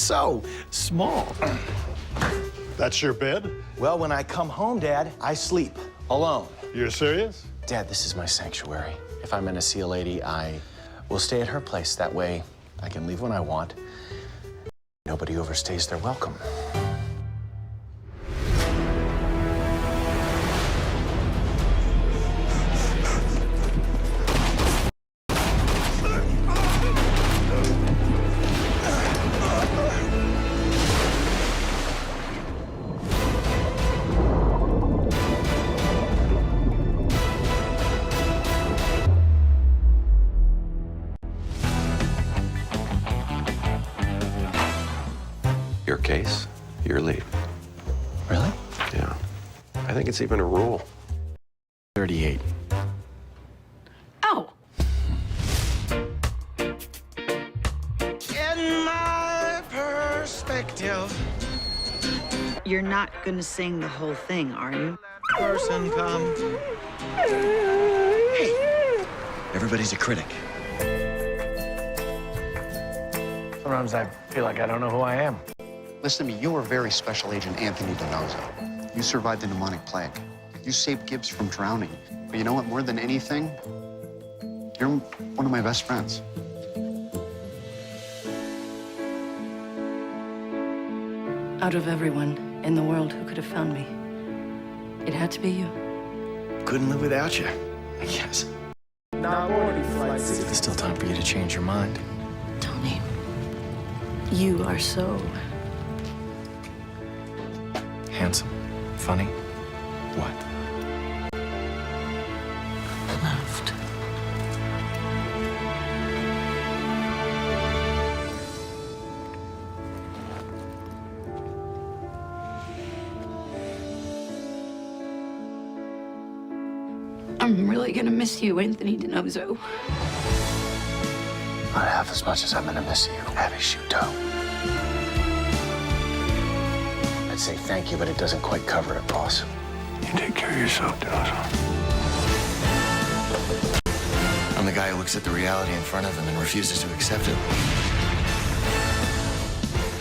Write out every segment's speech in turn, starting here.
so small. That's your bed? Well, when I come home, Dad, I sleep alone. You're serious? Dad, this is my sanctuary. If I'm gonna see a lady, I will stay at her place. That way, I can leave when I want. Nobody overstays their welcome. Your case, your lead. Really? Yeah. I think it's even a rule. 38. Oh. In my perspective, You're not gonna sing the whole thing, are you? person come. Hey, Everybody's a critic. Sometimes I feel like I don't know who I am. Listen to me, you were very Special Agent Anthony DiNozzo. You survived the pneumonic plague. You saved Gibbs from drowning. But you know what, more than anything, you're one of my best friends. Out of everyone in the world who could have found me, it had to be you. Couldn't live without you, I guess. There's still time for you to change your mind. Tony, you are so... Handsome, funny, what? loved. I'm really gonna miss you, Anthony DiNozzo. Not half as much as I'm gonna miss you, Abby Shuto. I'd say thank you, but it doesn't quite cover it, boss. You take care of yourself, DiNozzo. I'm the guy who looks at the reality in front of him and refuses to accept it.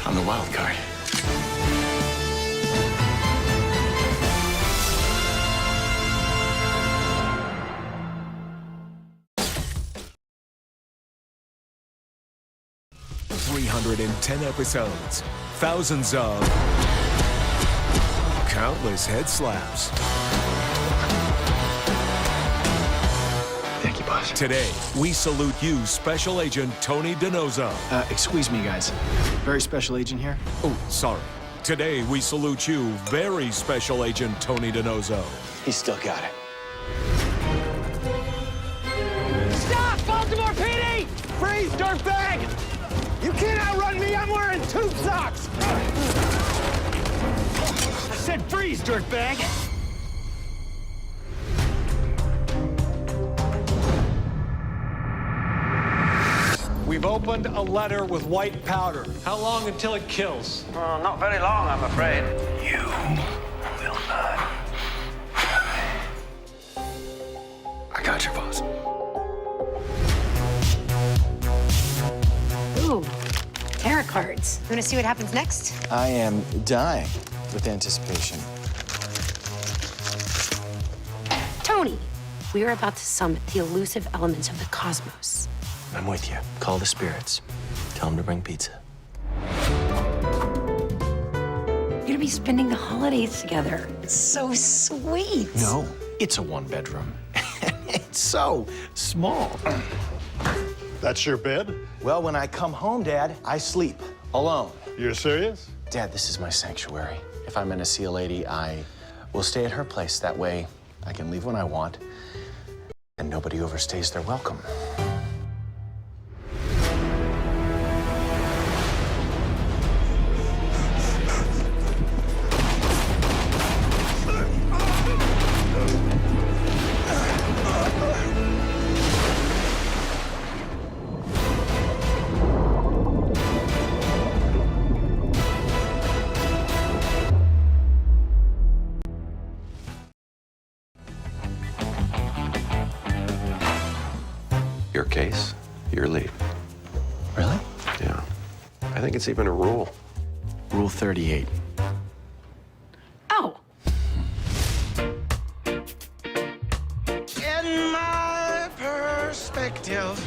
I'm the wild card. $310 episodes, thousands of countless head slaps. Thank you, boss. Today, we salute you, Special Agent Tony DiNozzo. Excuse me, guys. Very Special Agent here. Oh, sorry. Today, we salute you, very Special Agent Tony DiNozzo. He's still got it. Stop! Baltimore PD! Freeze, dirtbag! You can't outrun me! I'm wearing tube socks! I said freeze, dirtbag! We've opened a letter with white powder. How long until it kills? Not very long, I'm afraid. You will not. I got you, boss. Ooh, tarot cards. You want to see what happens next? I am dying with anticipation. Tony, we are about to summit the elusive elements of the cosmos. I'm with you. Call the spirits. Tell them to bring pizza. You're gonna be spending the holidays together. It's so sweet. No, it's a one-bedroom. It's so small. That's your bed? Well, when I come home, Dad, I sleep alone. You're serious? Dad, this is my sanctuary. If I'm gonna see a lady, I will stay at her place. That way, I can leave when I want, and nobody overstays their welcome. Your case, your lead. Really? Yeah. I think it's even a rule. Rule 38. Ow! In my perspective,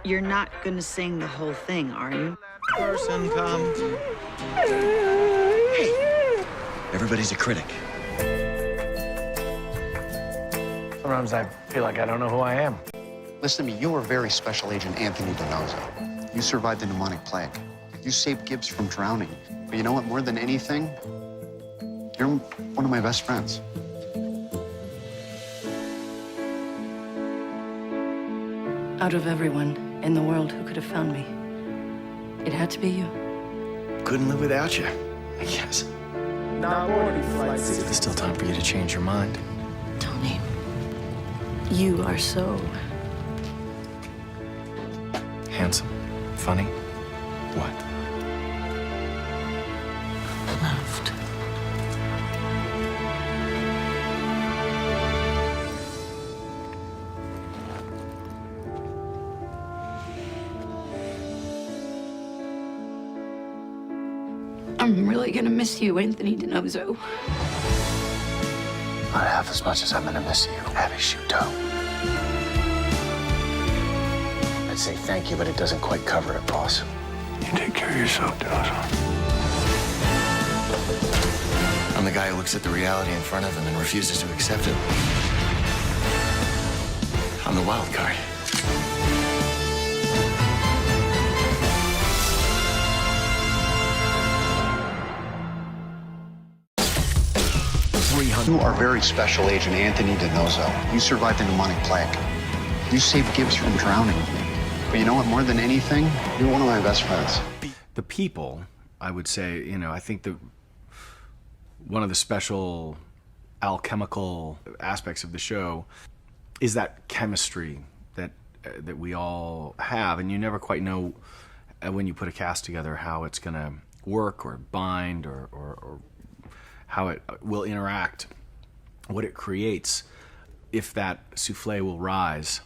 You're not gonna sing the whole thing, are you? person come. Everybody's a critic. Sometimes I feel like I don't know who I am. Listen to me, you were very special agent Anthony DiNozzo. You survived the pneumonic plague. You saved Gibbs from drowning. But you know what, more than anything, you're one of my best friends. Out of everyone in the world who could have found me, it had to be you. Couldn't live without you, I guess. There's still time for you to change your mind. Tony, you are so Handsome. Funny. What? loved. I'm really gonna miss you, Anthony DiNozzo. Not half as much as I'm gonna miss you, Abby Shuto. I'd say thank you, but it doesn't quite cover it, boss. You take care of yourself, DiNozzo. I'm the guy who looks at the reality in front of him and refuses to accept it. I'm the wild card. You are very special agent Anthony DiNozzo. You survived the pneumonic plague. You saved Gibbs from drowning. But you know what, more than anything, you're one of my best friends. The people, I would say, I think one of the special alchemical aspects of the show is that chemistry that we all have, and you never quite know when you put a cast together how it's going to work or bind or how it will interact, what it creates, if that souffle will rise.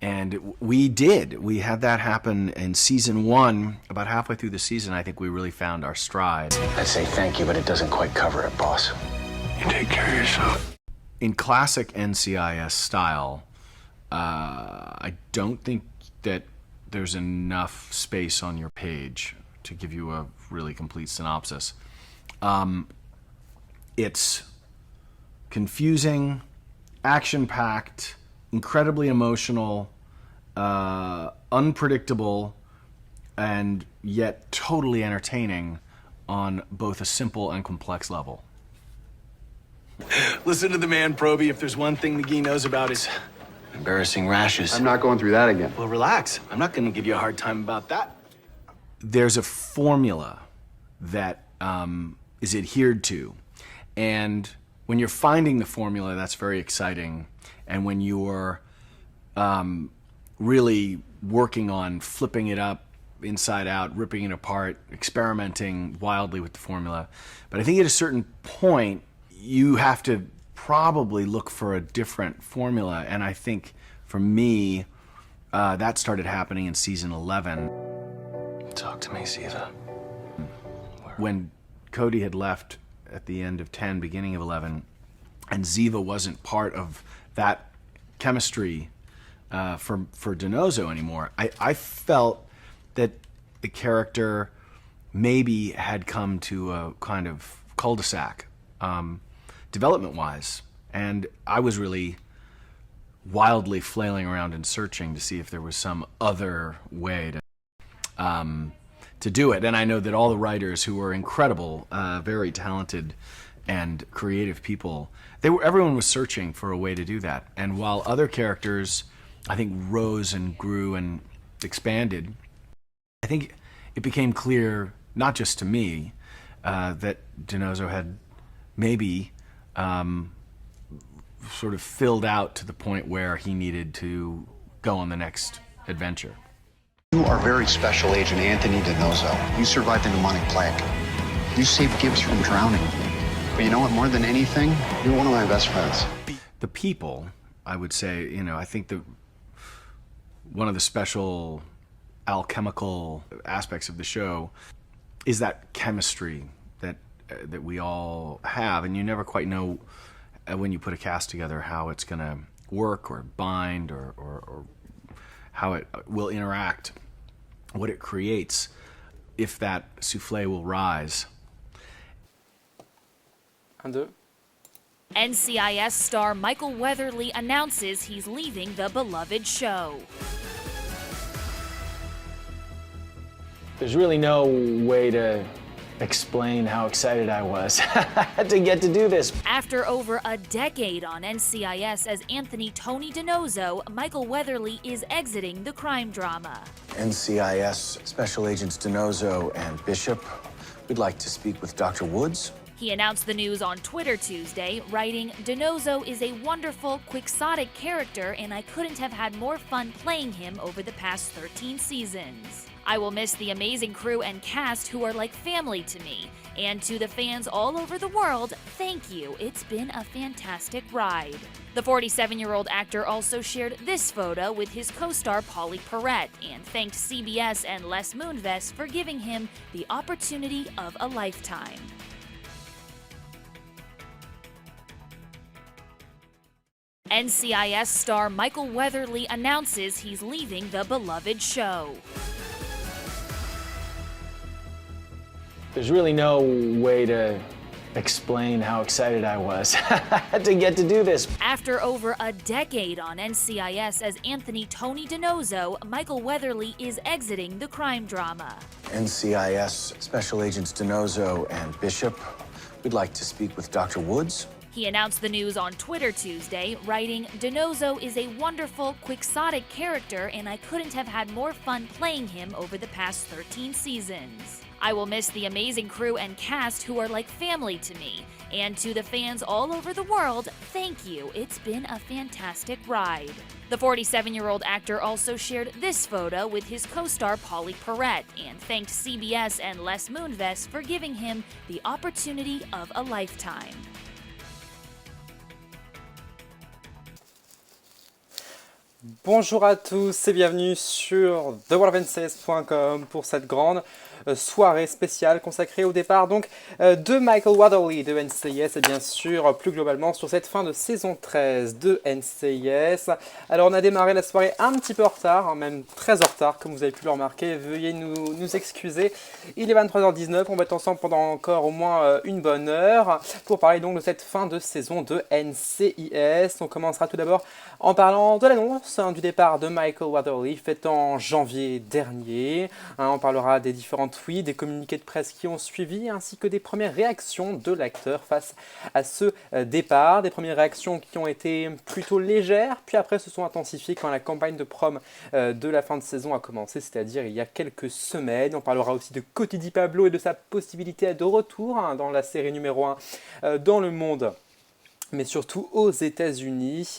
And we did. We had that happen in season 1. About halfway through the season, I think we really found our stride. I'd say thank you, but it doesn't quite cover it, boss. You take care of yourself. In classic NCIS style, I don't think that there's enough space on your page to give you a really complete synopsis. It's confusing, action-packed, incredibly emotional, unpredictable, and yet totally entertaining on both a simple and complex level. Listen to the man, Proby. If there's one thing McGee knows about is embarrassing rashes. I'm not going through that again. Well, relax. I'm not going to give you a hard time about that. There's a formula that is adhered to. And when you're finding the formula, that's very exciting. And when you're really working on flipping it up inside out, ripping it apart, experimenting wildly with the formula. But I think at a certain point, you have to probably look for a different formula. And I think for me, that started happening in season 11. Talk to me, Ziva. When Cody had left at the end of 10, beginning of 11, and Ziva wasn't part of that chemistry for DiNozzo anymore, I felt that the character maybe had come to a kind of cul-de-sac, development-wise, and I was really wildly flailing around and searching to see if there was some other way to do it. And I know that all the writers, who were incredible, very talented and creative people, everyone was searching for a way to do that. And while other characters, I think, rose and grew and expanded, I think it became clear, not just to me, that DiNozzo had maybe sort of filled out to the point where he needed to go on the next adventure. You are very special agent Anthony DiNozzo. You survived the pneumonic plague. You saved Gibbs from drowning. But you know what, more than anything, you're one of my best friends. The people, I would say, I think one of the special alchemical aspects of the show is that chemistry that we all have, and you never quite know when you put a cast together how it's going to work or bind or how it will interact, what it creates, if that souffle will rise. 1, 2. NCIS star Michael Weatherly announces he's leaving the beloved show. There's really no way to explain how excited I was to get to do this. After over a decade on NCIS as Anthony Tony DiNozzo, Michael Weatherly is exiting the crime drama. NCIS Special Agents DiNozzo and Bishop, we'd like to speak with Dr. Woods. He announced the news on Twitter Tuesday, writing, "DiNozzo is a wonderful, quixotic character, and I couldn't have had more fun playing him over the past 13 seasons. I will miss the amazing crew and cast who are like family to me. And to the fans all over the world, thank you. It's been a fantastic ride." The 47-year-old actor also shared this photo with his co-star Paulie Perrette and thanked CBS and Les Moonves for giving him the opportunity of a lifetime. NCIS star Michael Weatherly announces he's leaving the beloved show. There's really no way to explain how excited I was to get to do this. After over a decade on NCIS as Anthony Tony DiNozzo, Michael Weatherly is exiting the crime drama. NCIS Special Agents DiNozzo and Bishop, we'd like to speak with Dr. Woods. He announced the news on Twitter Tuesday, writing, "DiNozzo is a wonderful, quixotic character, and I couldn't have had more fun playing him over the past 13 seasons. I will miss the amazing crew and cast who are like family to me. And to the fans all over the world, thank you. It's been a fantastic ride." The 47-year-old actor also shared this photo with his co-star Paulie Perrette and thanked CBS and Les Moonves for giving him the opportunity of a lifetime. Bonjour à tous et bienvenue sur TheWorldOfNCIS.com pour cette grande soirée spéciale consacrée au départ donc de Michael Weatherly de NCIS et bien sûr plus globalement sur cette fin de saison 13 de NCIS. Alors on a démarré la soirée un petit peu en retard, même très en retard comme vous avez pu le remarquer, veuillez nous excuser. Il est 23h19, on va être ensemble pendant encore au moins une bonne heure pour parler donc de cette fin de saison de NCIS. On commencera tout d'abord en parlant de l'annonce du départ de Michael Weatherly fait en janvier dernier. On parlera des différents tweets, des communiqués de presse qui ont suivi, ainsi que des premières réactions de l'acteur face à ce départ. Des premières réactions qui ont été plutôt légères, puis après se sont intensifiées quand la campagne de prom de la fin de saison a commencé, c'est-à-dire il y a quelques semaines. On parlera aussi de Coty Di Pablo et de sa possibilité de retour dans la série numéro 1 dans le monde, mais surtout aux États-Unis.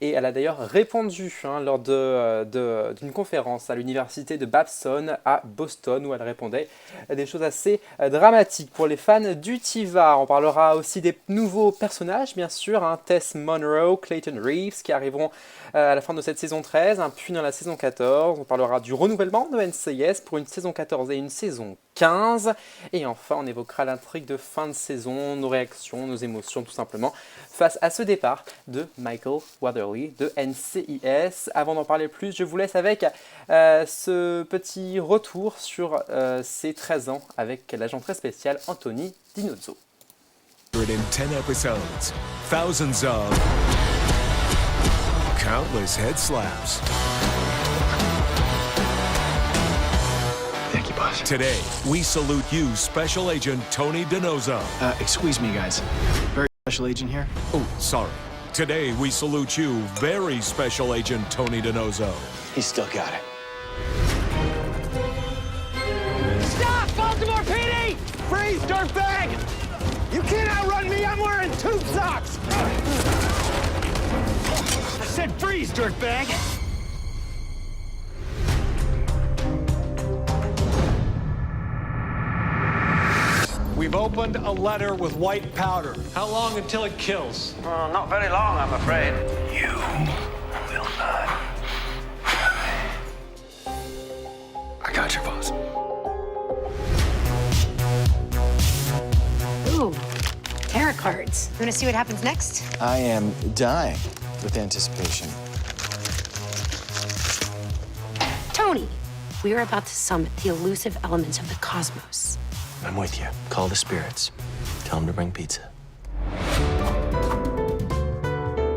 Et elle a d'ailleurs répondu lors d'une conférence à l'université de Babson à Boston, où elle répondait à des choses assez dramatiques pour les fans du TIVA. On parlera aussi des nouveaux personnages, bien sûr, Tess Monroe, Clayton Reeves, qui arriveront à la fin de cette saison 13, puis dans la saison 14. On parlera du renouvellement de NCIS pour une saison 14 et une saison 15. Et enfin, on évoquera l'intrigue de fin de saison, nos réactions, nos émotions, tout simplement, face à ce départ de Michael Weatherly de NCIS. Avant d'en parler plus, je vous laisse avec ce petit retour sur ses 13 ans avec l'agent très spécial Anthony DiNozzo. 110 episodes, thousands of countless head slaps. Thank you, boss. Today, we salute you, Special Agent Tony DiNozzo. Excuse me, guys. Very special agent here. Oh, sorry. Today, we salute you, very Special Agent Tony DiNozzo. He's still got it. Stop, Baltimore PD! Freeze, dirtbag! You can't outrun me, I'm wearing tube socks! I said freeze, dirtbag! We've opened a letter with white powder. How long until it kills? Not very long, I'm afraid. You will not. cards. You wanna see what happens next? I am dying with anticipation. Tony, we are about to summit the elusive elements of the cosmos. I'm with you. Call the spirits. Tell them to bring pizza.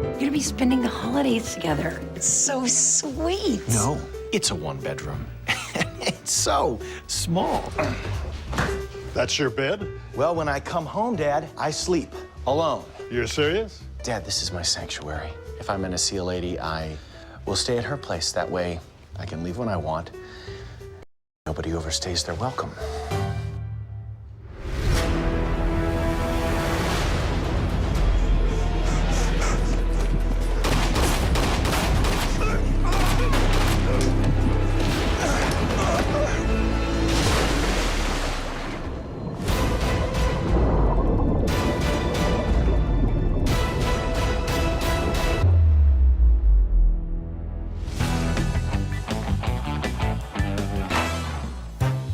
You're gonna be spending the holidays together. It's so sweet. No, it's a one-bedroom. It's so small. That's your bed? Well, when I come home, Dad, I sleep alone. You're serious? Dad, this is my sanctuary. If I'm gonna see a lady, I will stay at her place. That way, I can leave when I want. Nobody overstays their welcome.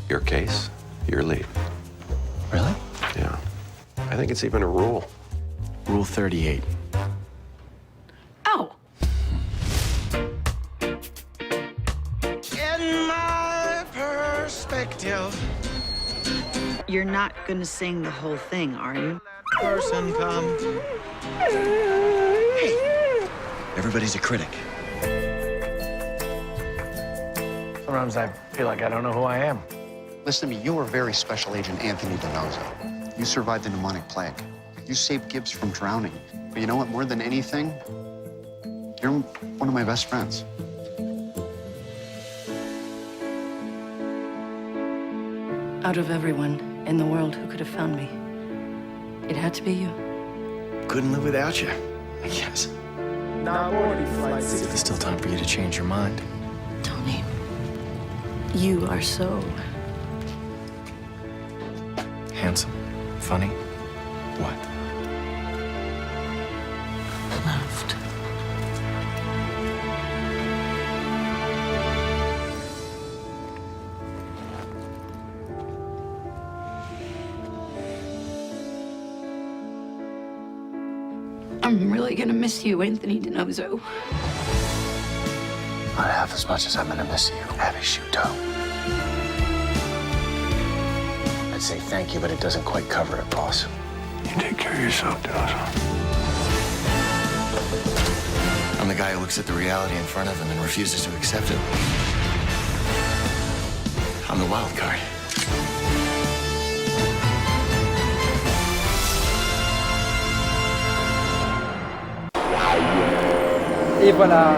Your case, your lead. Really? Yeah. I think it's even a rule. Rule 38. Oh, In my perspective, You're not gonna sing the whole thing, are you? person come. Everybody's a critic. Sometimes I feel like I don't know who I am. Listen to me, you were very special agent Anthony DiNozzo. You survived the pneumonic plague. You saved Gibbs from drowning. But you know what, more than anything, you're one of my best friends. out of everyone in the world who could have found me, it had to be you. Couldn't live without you, I guess. There's still time for you to change your mind. Tony, you are so Handsome. Funny. What? loved. I'm really gonna miss you, Anthony DiNozzo. Not half as much as I'm gonna miss you, Abby Shuto. I'd say thank you, but it doesn't quite cover it, boss. You take care of yourself, DiNozzo. I'm the guy who looks at the reality in front of him and refuses to accept it. I'm the wild card. Et voilà.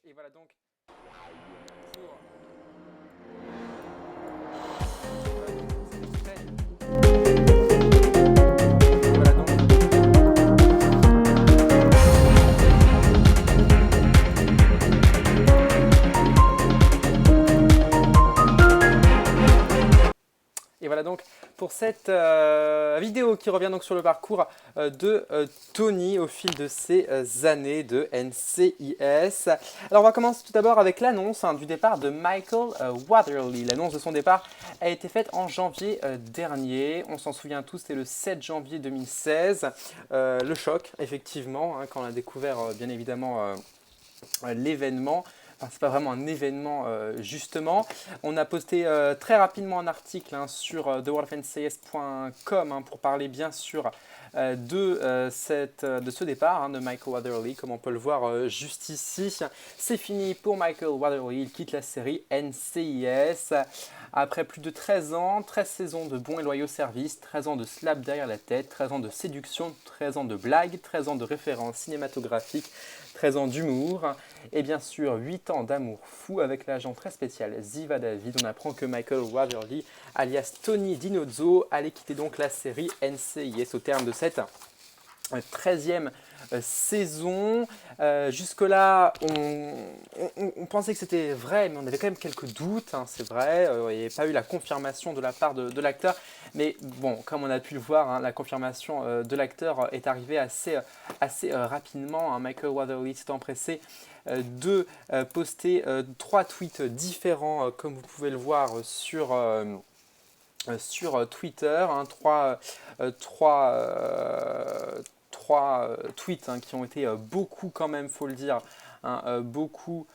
Et voilà donc. Et voilà donc pour cette vidéo qui revient donc sur le parcours de Tony au fil de ses années de NCIS. Alors on va commencer tout d'abord avec l'annonce du départ de Michael Watterly. L'annonce de son départ a été faite en janvier dernier. On s'en souvient tous, c'était le 7 janvier 2016. Le choc, effectivement, quand on a découvert bien évidemment l'événement. Enfin, c'est pas vraiment un événement justement. On a posté très rapidement un article sur theworldofncis.com pour parler bien sûr de ce départ de Michael Watterly, comme on peut le voir juste ici. C'est fini pour Michael Watterly, il quitte la série NCIS. Après plus de 13 ans, 13 saisons de bons et loyaux services, 13 ans de slap derrière la tête, 13 ans de séduction, 13 ans de blagues, 13 ans de références cinématographiques, 13 ans d'humour et bien sûr 8 ans d'amour fou avec l'agent très spécial Ziva David. On apprend que Michael Watterly, alias Tony DiNozzo, allait quitter donc la série NCIS au terme de cette 13e saison. Jusque-là, on pensait que c'était vrai, mais on avait quand même quelques doutes, hein, c'est vrai. Il n'y avait pas eu la confirmation de la part de l'acteur. Mais bon, comme on a pu le voir, hein, la confirmation de l'acteur est arrivée assez rapidement. Hein. Michael Weatherly s'est empressé de poster 3 tweets différents, comme vous pouvez le voir sur Twitter. Hein, 3 tweets hein, qui ont été beaucoup quand même, faut le dire, hein, beaucoup,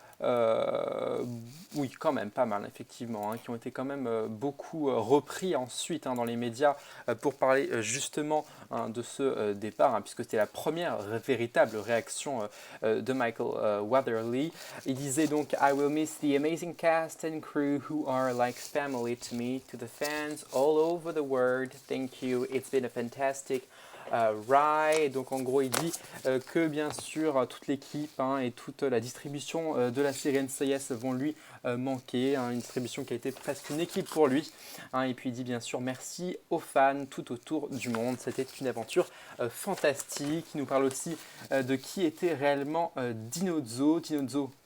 oui quand même pas mal effectivement, hein, qui ont été quand même beaucoup repris ensuite hein, dans les médias pour parler justement hein, de ce départ, hein, puisque c'était la première véritable réaction de Michael Weatherly. Il disait donc I will miss the amazing cast and crew who are like family to me, to the fans all over the world, thank you, it's been a fantastic ride. Donc en gros il dit que bien sûr toute l'équipe hein, et toute la distribution de la série NCIS vont lui manquer, hein, une distribution qui a été presque une équipe pour lui, hein, et puis il dit bien sûr merci aux fans tout autour du monde, c'était une aventure fantastique. Il nous parle aussi de qui était réellement Dinozzo.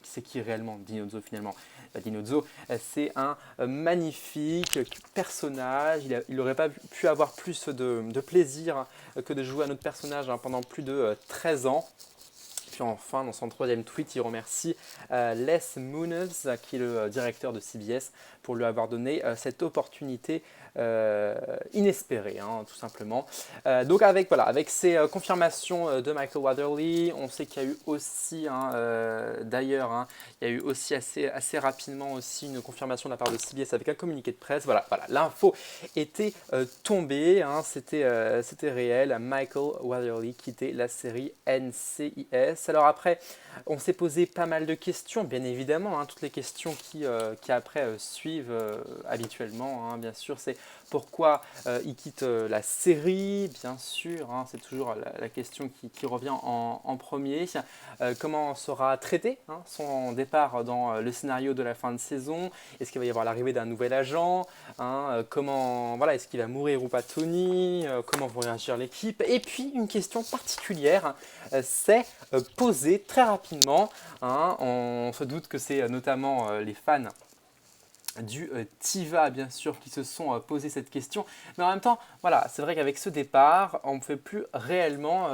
C'est qui réellement Dinozzo finalement? Dinozzo, c'est un magnifique personnage. Il n'aurait pas pu avoir plus de plaisir que de jouer à notre personnage hein, pendant plus de 13 ans. Puis enfin, dans son 3e tweet, il remercie Les Moonves, qui est le directeur de CBS, pour lui avoir donné cette opportunité inespérée, hein, tout simplement. Donc avec ces confirmations de Michael Weatherly, on sait qu'il y a eu aussi, hein, d'ailleurs, hein, il y a eu aussi assez rapidement aussi une confirmation de la part de CBS avec un communiqué de presse. Voilà, l'info était tombée, hein, c'était réel. Michael Weatherly quittait la série NCIS. Alors après, on s'est posé pas mal de questions, bien évidemment, hein, toutes les questions qui après suivent habituellement, hein, bien sûr, c'est pourquoi il quitte la série, bien sûr, hein, c'est toujours la question qui revient en premier. Comment sera traité hein, son départ dans le scénario de la fin de saison? Est-ce qu'il va y avoir l'arrivée d'un nouvel agent hein, est-ce qu'il va mourir ou pas Tony? Comment vont réagir l'équipe? Et puis une question particulière s'est posée très rapidement. Hein, on se doute que c'est notamment les fans du TIVA bien sûr qui se sont posé cette question, mais en même temps voilà, c'est vrai qu'avec ce départ on ne pouvait plus réellement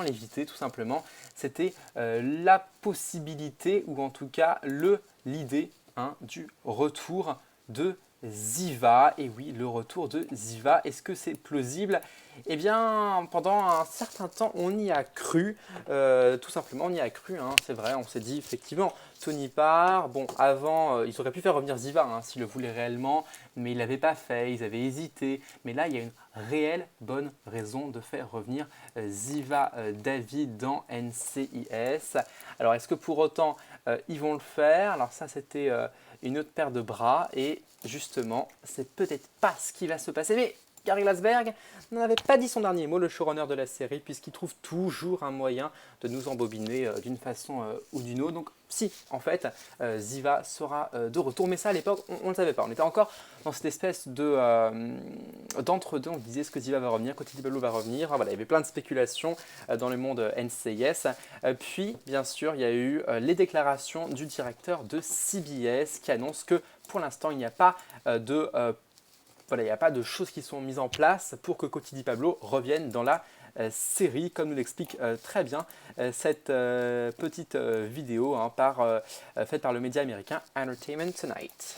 l'éviter tout simplement. C'était la possibilité ou en tout cas l'idée hein, du retour de Ziva. Et oui, le retour de Ziva, est-ce que c'est plausible? Eh bien, pendant un certain temps, on y a cru, tout simplement, on y a cru, hein, c'est vrai, on s'est dit effectivement, Tony part, bon, avant, ils auraient pu faire revenir Ziva hein, s'ils le voulaient réellement, mais ils ne l'avaient pas fait, ils avaient hésité, mais là, il y a une réelle bonne raison de faire revenir Ziva David dans NCIS. Alors, est-ce que pour autant, ils vont le faire? Alors ça, c'était une autre paire de bras, et justement, c'est peut-être pas ce qui va se passer, mais Gary Glassberg n'en avait pas dit son dernier mot, le showrunner de la série, puisqu'il trouve toujours un moyen de nous embobiner d'une façon ou d'une autre. Donc si, en fait, Ziva sera de retour. Mais ça, à l'époque, on ne le savait pas. On était encore dans cette espèce d'entre-deux. On disait, est-ce que Ziva va revenir, Coty Diablo va revenir. Voilà, il y avait plein de spéculations dans le monde NCIS. Puis, bien sûr, il y a eu les déclarations du directeur de CBS qui annonce que, pour l'instant, il n'y a pas il n'y a pas de choses qui sont mises en place pour que Coty Diablo revienne dans la série, comme nous l'explique très bien cette petite vidéo hein, faite par le média américain Entertainment Tonight.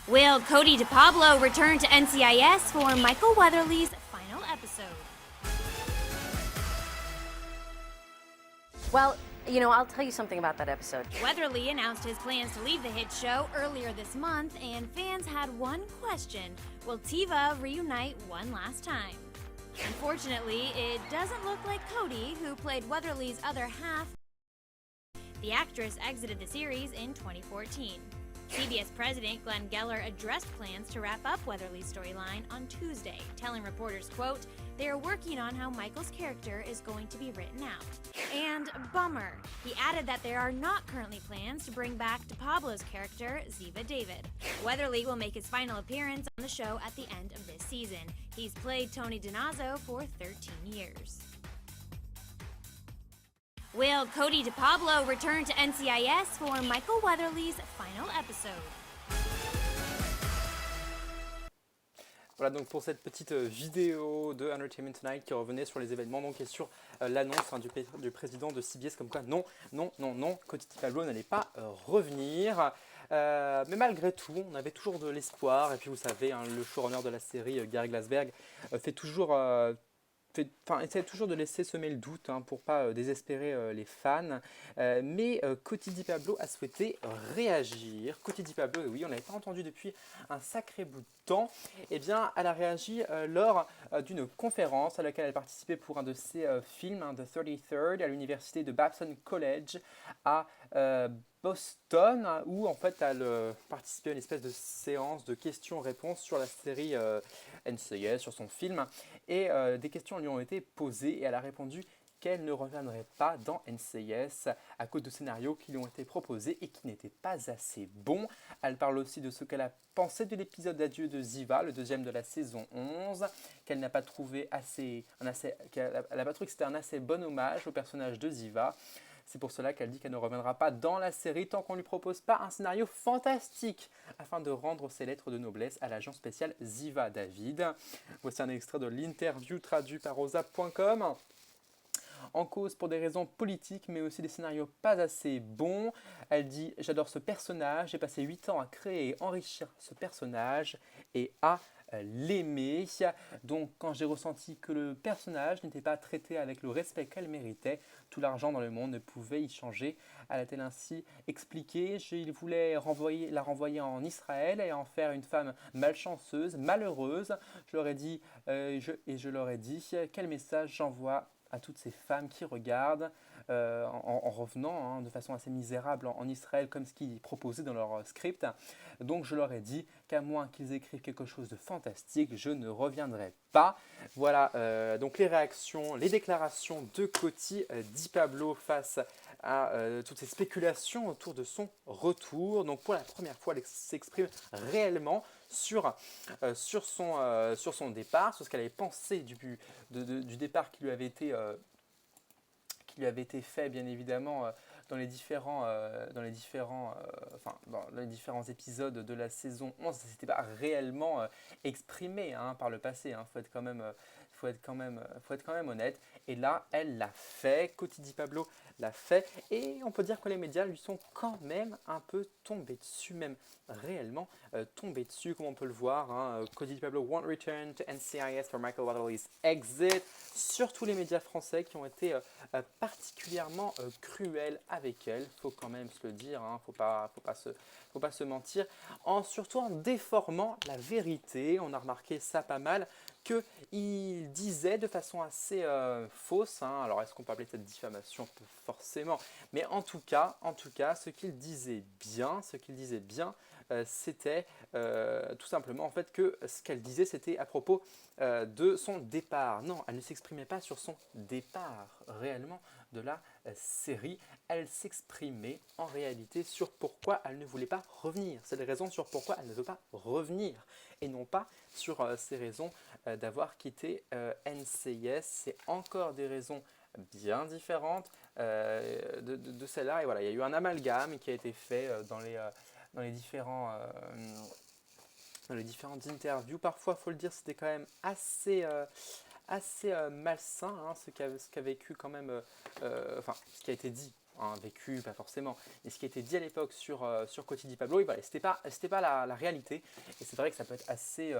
Will Coty Diablo return to NCIS for Michael Weatherly's final episode? Well, you know, I'll tell you something about that episode. Weatherly announced his plans to leave the hit show earlier this month, and fans had one question. Will Tiva reunite one last time? Unfortunately, it doesn't look like Coty, who played Weatherly's other half. The actress exited the series in 2014. CBS president Glenn Geller addressed plans to wrap up Weatherly's storyline on Tuesday, telling reporters, quote, "They are working on how Michael's character is going to be written out." And bummer, he added that there are not currently plans to bring back DePablo's character, Ziva David. Weatherly will make his final appearance on the show at the end of this season. He's played Tony DiNazzo for 13 years. Will Cody DePablo return to NCIS for Michael Weatherly's final episode? Voilà donc pour cette petite vidéo de Entertainment Tonight qui revenait sur les événements donc et sur l'annonce du président de CBS comme quoi non, Cody DePablo n'allait pas revenir. Mais malgré tout, on avait toujours de l'espoir. Et puis vous savez, hein, le showrunner de la série, Gary Glassberg, essaie toujours de laisser semer le doute hein, pour pas désespérer les fans. Mais Cody DePablo a souhaité réagir. Cody DePablo, oui, on l'avait pas entendu depuis un sacré bout de temps. Eh bien, elle a réagi lors d'une conférence à laquelle elle participait pour un de ses films, hein, The 33rd, à l'université de Babson College à Boston, où en fait elle participait à une espèce de séance de questions-réponses sur la série NCIS, sur son film, et des questions lui ont été posées et elle a répondu qu'elle ne reviendrait pas dans NCIS à cause de scénarios qui lui ont été proposés et qui n'étaient pas assez bons. Elle parle aussi de ce qu'elle a pensé de l'épisode d'adieu de Ziva, le deuxième de la saison 11, qu'elle n'a pas trouvé elle n'a pas trouvé que c'était un assez bon hommage au personnage de Ziva. C'est pour cela qu'elle dit qu'elle ne reviendra pas dans la série tant qu'on ne lui propose pas un scénario fantastique afin de rendre ses lettres de noblesse à l'agent spécial Ziva David. Voici un extrait de l'interview traduit par rosa.com. En cause pour des raisons politiques, mais aussi des scénarios pas assez bons. Elle dit « J'adore ce personnage, j'ai passé 8 ans à créer et enrichir ce personnage et à l'aimer. Donc quand j'ai ressenti que le personnage n'était pas traité avec le respect qu'elle méritait, tout l'argent dans le monde ne pouvait y changer. » Elle a-t-elle ainsi expliqué. Il voulait la renvoyer en Israël et en faire une femme malchanceuse, malheureuse. Je leur ai dit, je leur ai dit quel message j'envoie à toutes ces femmes qui regardent en revenant hein, de façon assez misérable en Israël comme ce qu'ils proposaient dans leur script. Donc je leur ai dit qu'à moins qu'ils écrivent quelque chose de fantastique, je ne reviendrai pas. Voilà donc les réactions, les déclarations de Cody DePablo face à toutes ces spéculations autour de son retour. Donc pour la première fois, elle s'exprime réellement sur son départ, sur ce qu'elle avait pensé du départ qui lui avait été fait bien évidemment dans les différents épisodes de la saison 11. Ça ne s'était pas réellement exprimé hein, par le passé, hein. Faut être quand même honnête. Et là, elle l'a fait. Cody DePablo l'a fait. Et on peut dire que les médias lui sont quand même un peu tombés dessus, même réellement tombés dessus, comme on peut le voir. Hein. Cody DePablo won't return to NCIS for Michael Weatherly's exit. Surtout les médias français qui ont été particulièrement cruels avec elle. Faut quand même se le dire. Hein. Faut pas se mentir. Surtout en déformant la vérité. On a remarqué ça pas mal. Qu'il disait de façon assez fausse, hein. Alors est-ce qu'on peut appeler cette diffamation? Pas forcément, mais en tout cas, ce qu'il disait bien, c'était tout simplement en fait que ce qu'elle disait c'était à propos de son départ. Non, elle ne s'exprimait pas sur son départ réellement de la série, elle s'exprimait en réalité sur pourquoi elle ne voulait pas revenir. C'est les raisons sur pourquoi elle ne veut pas revenir et non pas sur ces raisons d'avoir quitté NCIS. C'est encore des raisons bien différentes de celle-là. Et voilà, il y a eu un amalgame qui a été fait dans les différentes interviews. Parfois, il faut le dire, c'était quand même assez malsain hein, ce qu'a vécu quand même, ce qui a été dit. Hein, vécu, pas forcément, mais ce qui a été dit à l'époque sur Cody DePablo, et voilà, c'était pas la réalité, et c'est vrai que ça peut être assez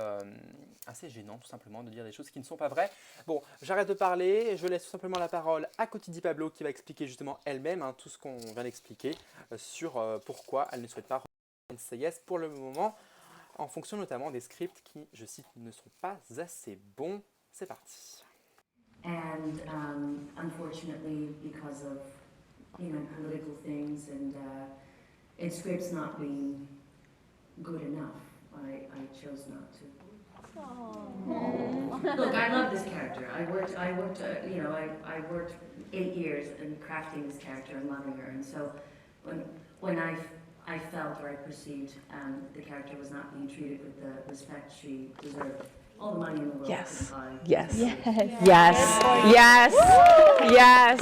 gênant tout simplement de dire des choses qui ne sont pas vraies. Bon, j'arrête de parler, je laisse tout simplement la parole à Cody DePablo qui va expliquer justement elle-même hein, tout ce qu'on vient d'expliquer sur pourquoi elle ne souhaite pas revenir NCIS pour le moment, en fonction notamment des scripts qui, je cite, ne sont pas assez bons. C'est parti. And unfortunately, because of political things and scripts not being good enough. I chose not to. Look, I love this character. I worked 8 years in crafting this character and loving her. And so when I felt or I perceived the character was not being treated with the respect she deserved, all the money in the world Yes. couldn't buy. Yes. Yes. Yes. Yes. Yes.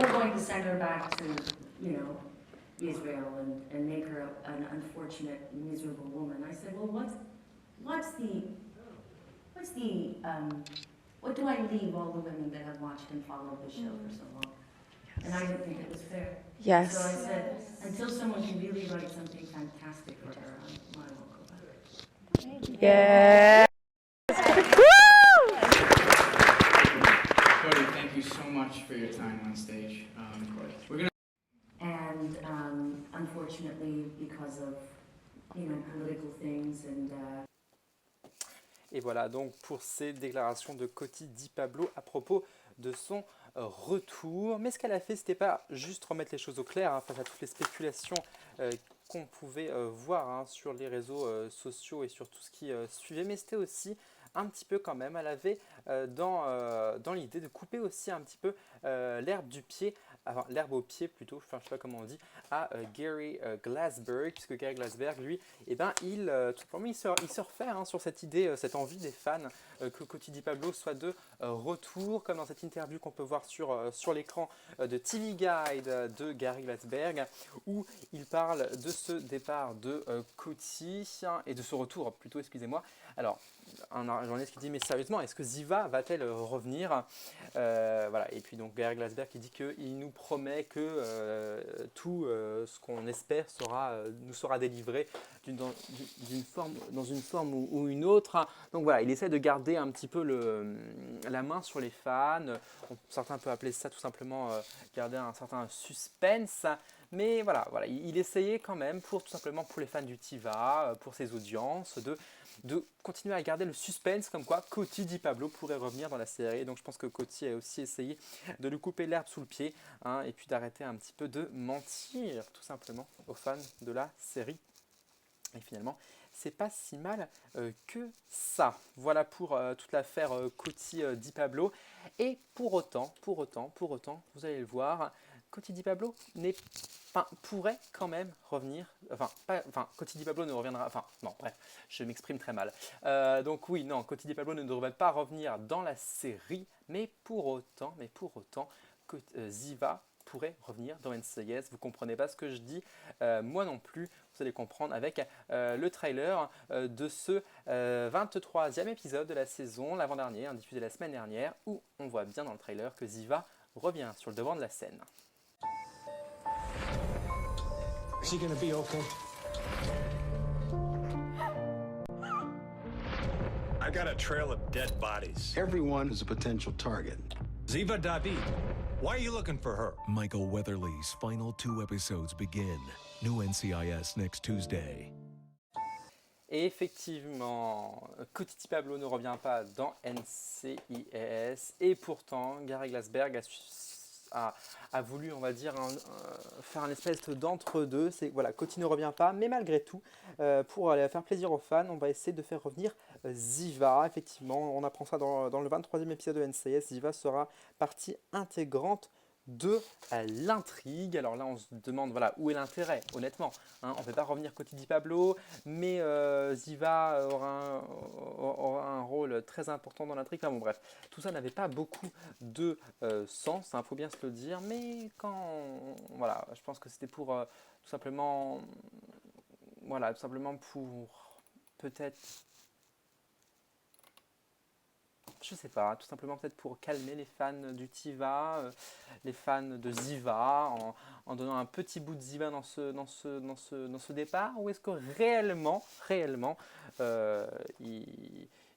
We're going to send her back to, Israel and make her an unfortunate, miserable woman. I said, well, what do I leave all the women that have watched and followed the show for so long? And I didn't think it was fair. Yes. So I said, until someone can really write something fantastic for her, I won't go back. Yeah. Cody, thank you so much for your time on stage. We're gonna. And unfortunately, because of political things and. Et voilà donc pour ces déclarations de Coty Di Pablo à propos de son retour. Mais ce qu'elle a fait, c'était pas juste remettre les choses au clair face à toutes les spéculations qu'on pouvait voir sur les réseaux sociaux et sur tout ce qui suivait, mais c'était aussi un petit peu quand même, elle avait dans l'idée de couper aussi un petit peu l'herbe du pied, enfin l'herbe au pied plutôt, enfin je sais pas comment on dit, à Gary Glassberg, puisque Gary Glassberg, lui, il surfait sur cette idée, cette envie des fans que Coty Di Pablo soit de retour, comme dans cette interview qu'on peut voir sur l'écran de TV Guide de Gary Glassberg, où il parle de ce départ de Coty et de ce retour plutôt, excusez-moi. Alors, un journaliste qui dit, mais sérieusement, est-ce que Ziva va-t-elle revenir voilà. Et puis donc Gary Glassberg qui dit qu'il nous promet que tout ce qu'on espère nous sera délivré dans une forme ou une autre. Donc voilà, il essaie de garder un petit peu la main sur les fans. Certains peuvent appeler ça tout simplement garder un certain suspense. Mais voilà, il essayait quand même tout simplement pour les fans du TIVA, pour ses audiences, de continuer à garder le suspense comme quoi Coty Di Pablo pourrait revenir dans la série. Donc je pense que Coty a aussi essayé de lui couper l'herbe sous le pied et puis d'arrêter un petit peu de mentir tout simplement aux fans de la série. Et finalement, c'est pas si mal que ça. Voilà pour toute l'affaire Coty Di Pablo. Et pour autant, vous allez le voir, Coty Di Pablo pourrait quand même revenir. Coty Di Pablo ne reviendra. Je m'exprime très mal. Donc oui, non, Coty Di Pablo ne devrait pas revenir dans la série, mais pour autant, Ziva pourrait revenir dans NCIS. Vous comprenez pas ce que je dis, moi non plus. Vous allez comprendre avec le trailer de ce 23e épisode de la saison, l'avant-dernier, diffusé la semaine dernière, où on voit bien dans le trailer que Ziva revient sur le devant de la scène. Is he gonna be okay? I got a trail of dead bodies. Everyone is a potential target. Ziva David. Why are you looking for her? Michael Weatherly's final 2 episodes begin. New NCIS next Tuesday. Et effectivement, Coty Di Pablo ne revient pas dans NCIS. Et pourtant, Gary Glassberg a voulu, on va dire, faire un espèce d'entre-deux. C'est voilà, Coty ne revient pas, mais malgré tout, pour aller faire plaisir aux fans, on va essayer de faire revenir Ziva. Effectivement, on apprend ça dans le 23e épisode de NCIS. Ziva sera partie intégrante de l'intrigue. Alors là, on se demande où est l'intérêt, honnêtement. On ne peut pas revenir Coty Di Pablo, mais Ziva aura un rôle très important dans l'intrigue. Bon, bref, tout ça n'avait pas beaucoup de sens, faut bien se le dire, mais je pense que c'était pour tout simplement pour peut-être, je sais pas, tout simplement peut-être pour calmer les fans du TIVA, les fans de Ziva, en donnant un petit bout de Ziva dans ce départ, ou est-ce que réellement,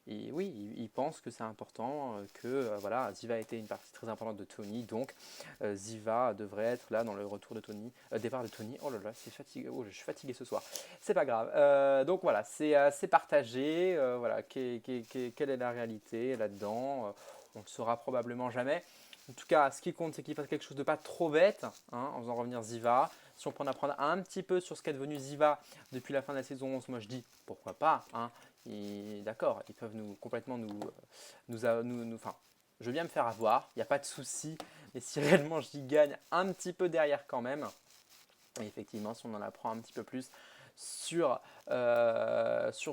il pense que c'est important, que Ziva a été une partie très importante de Tony, donc Ziva devrait être là dans le retour de Tony, départ de Tony. Oh là là, c'est fatigué, je suis fatigué ce soir. C'est pas grave. Donc voilà, c'est partagé. Quelle est la réalité là-dedans? On ne le saura probablement jamais. En tout cas, ce qui compte, c'est qu'il fasse quelque chose de pas trop bête, hein, en faisant revenir Ziva. Si on peut en apprendre un petit peu sur ce qu'est devenu Ziva depuis la fin de la saison 11, moi je dis pourquoi pas. Hein. D'accord, ils peuvent complètement enfin, je veux bien me faire avoir, il n'y a pas de souci. Mais si réellement j'y gagne un petit peu derrière quand même, et effectivement, si on en apprend un petit peu plus sur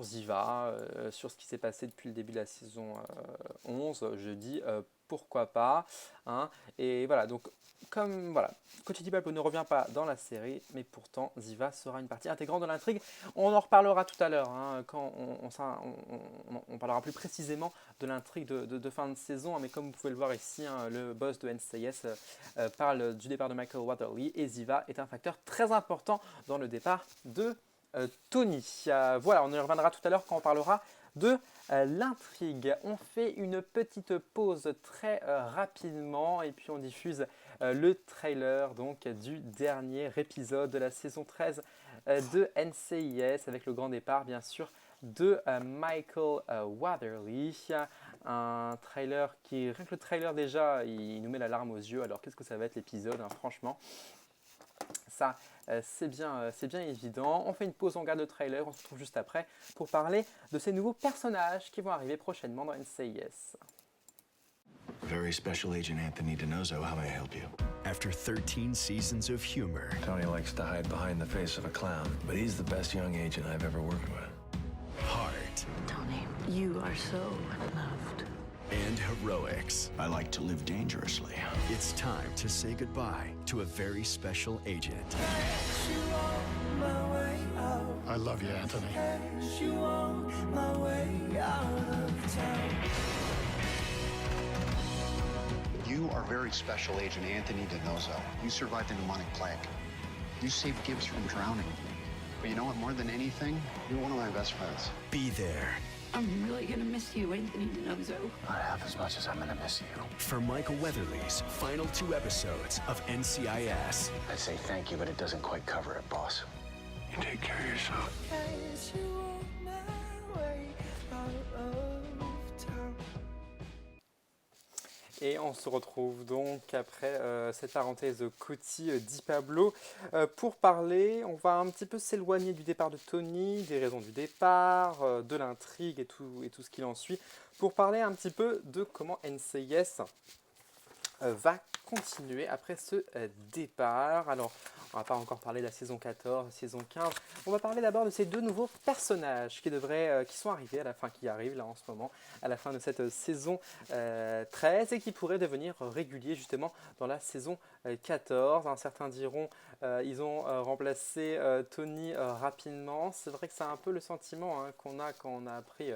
Ziva, sur ce qui s'est passé depuis le début de la saison 11, je dis pourquoi pas. Hein. Et voilà, donc comme voilà, Coach Diablo ne revient pas dans la série, mais pourtant Ziva sera une partie intégrante de l'intrigue. On en reparlera tout à l'heure, hein, quand on parlera plus précisément de l'intrigue de fin de saison. Hein, mais comme vous pouvez le voir ici, hein, le boss de NCIS parle du départ de Michael Watterly, et Ziva est un facteur très important dans le départ de Tony. Voilà, on y reviendra tout à l'heure quand on parlera de l'intrigue. On fait une petite pause très rapidement et puis on diffuse le trailer donc du dernier épisode de la saison 13 de NCIS avec le grand départ bien sûr de Michael Watterly. Un trailer qui, rien que le trailer déjà, il nous met la larme aux yeux. Alors qu'est-ce que ça va être l'épisode, hein, franchement. Ça, c'est bien évident. On fait une pause, on regarde le trailer, on se retrouve juste après pour parler de ces nouveaux personnages qui vont arriver prochainement dans NCIS. Very Special Agent Anthony DiNozzo, how may I help you? After 13 seasons of humor, Tony likes to hide behind the face of a clown, but he's the best young agent I've ever worked with. heart, Tony, you are so loved. and heroics, I like to live dangerously. it's time to say goodbye to a very special agent. I love you, Anthony. You are very special agent Anthony DiNozzo. You survived the pneumonic plague. You saved Gibbs from drowning. But you know what? More than anything, you're one of my best friends. Be there I'm really gonna miss you, Anthony DiNozzo. Not half as much as I'm gonna miss you. for Michael Weatherly's final 2 episodes of NCIS. I'd say thank you, but it doesn't quite cover it, boss. You take care of yourself. Et on se retrouve donc après cette parenthèse Coty Di Pablo pour parler. On va un petit peu s'éloigner du départ de Tony, des raisons du départ, de l'intrigue et tout ce qui en suit, pour parler un petit peu de comment NCIS va continuer après ce départ. Alors, on va pas encore parler de la saison 14, saison 15. On va parler d'abord de ces 2 nouveaux personnages qui sont arrivés à la fin, qui arrivent là en ce moment, à la fin de cette saison 13 et qui pourraient devenir réguliers justement dans la saison 14. Certains diront ils ont remplacé Tony rapidement. C'est vrai que c'est un peu le sentiment qu'on a quand on a appris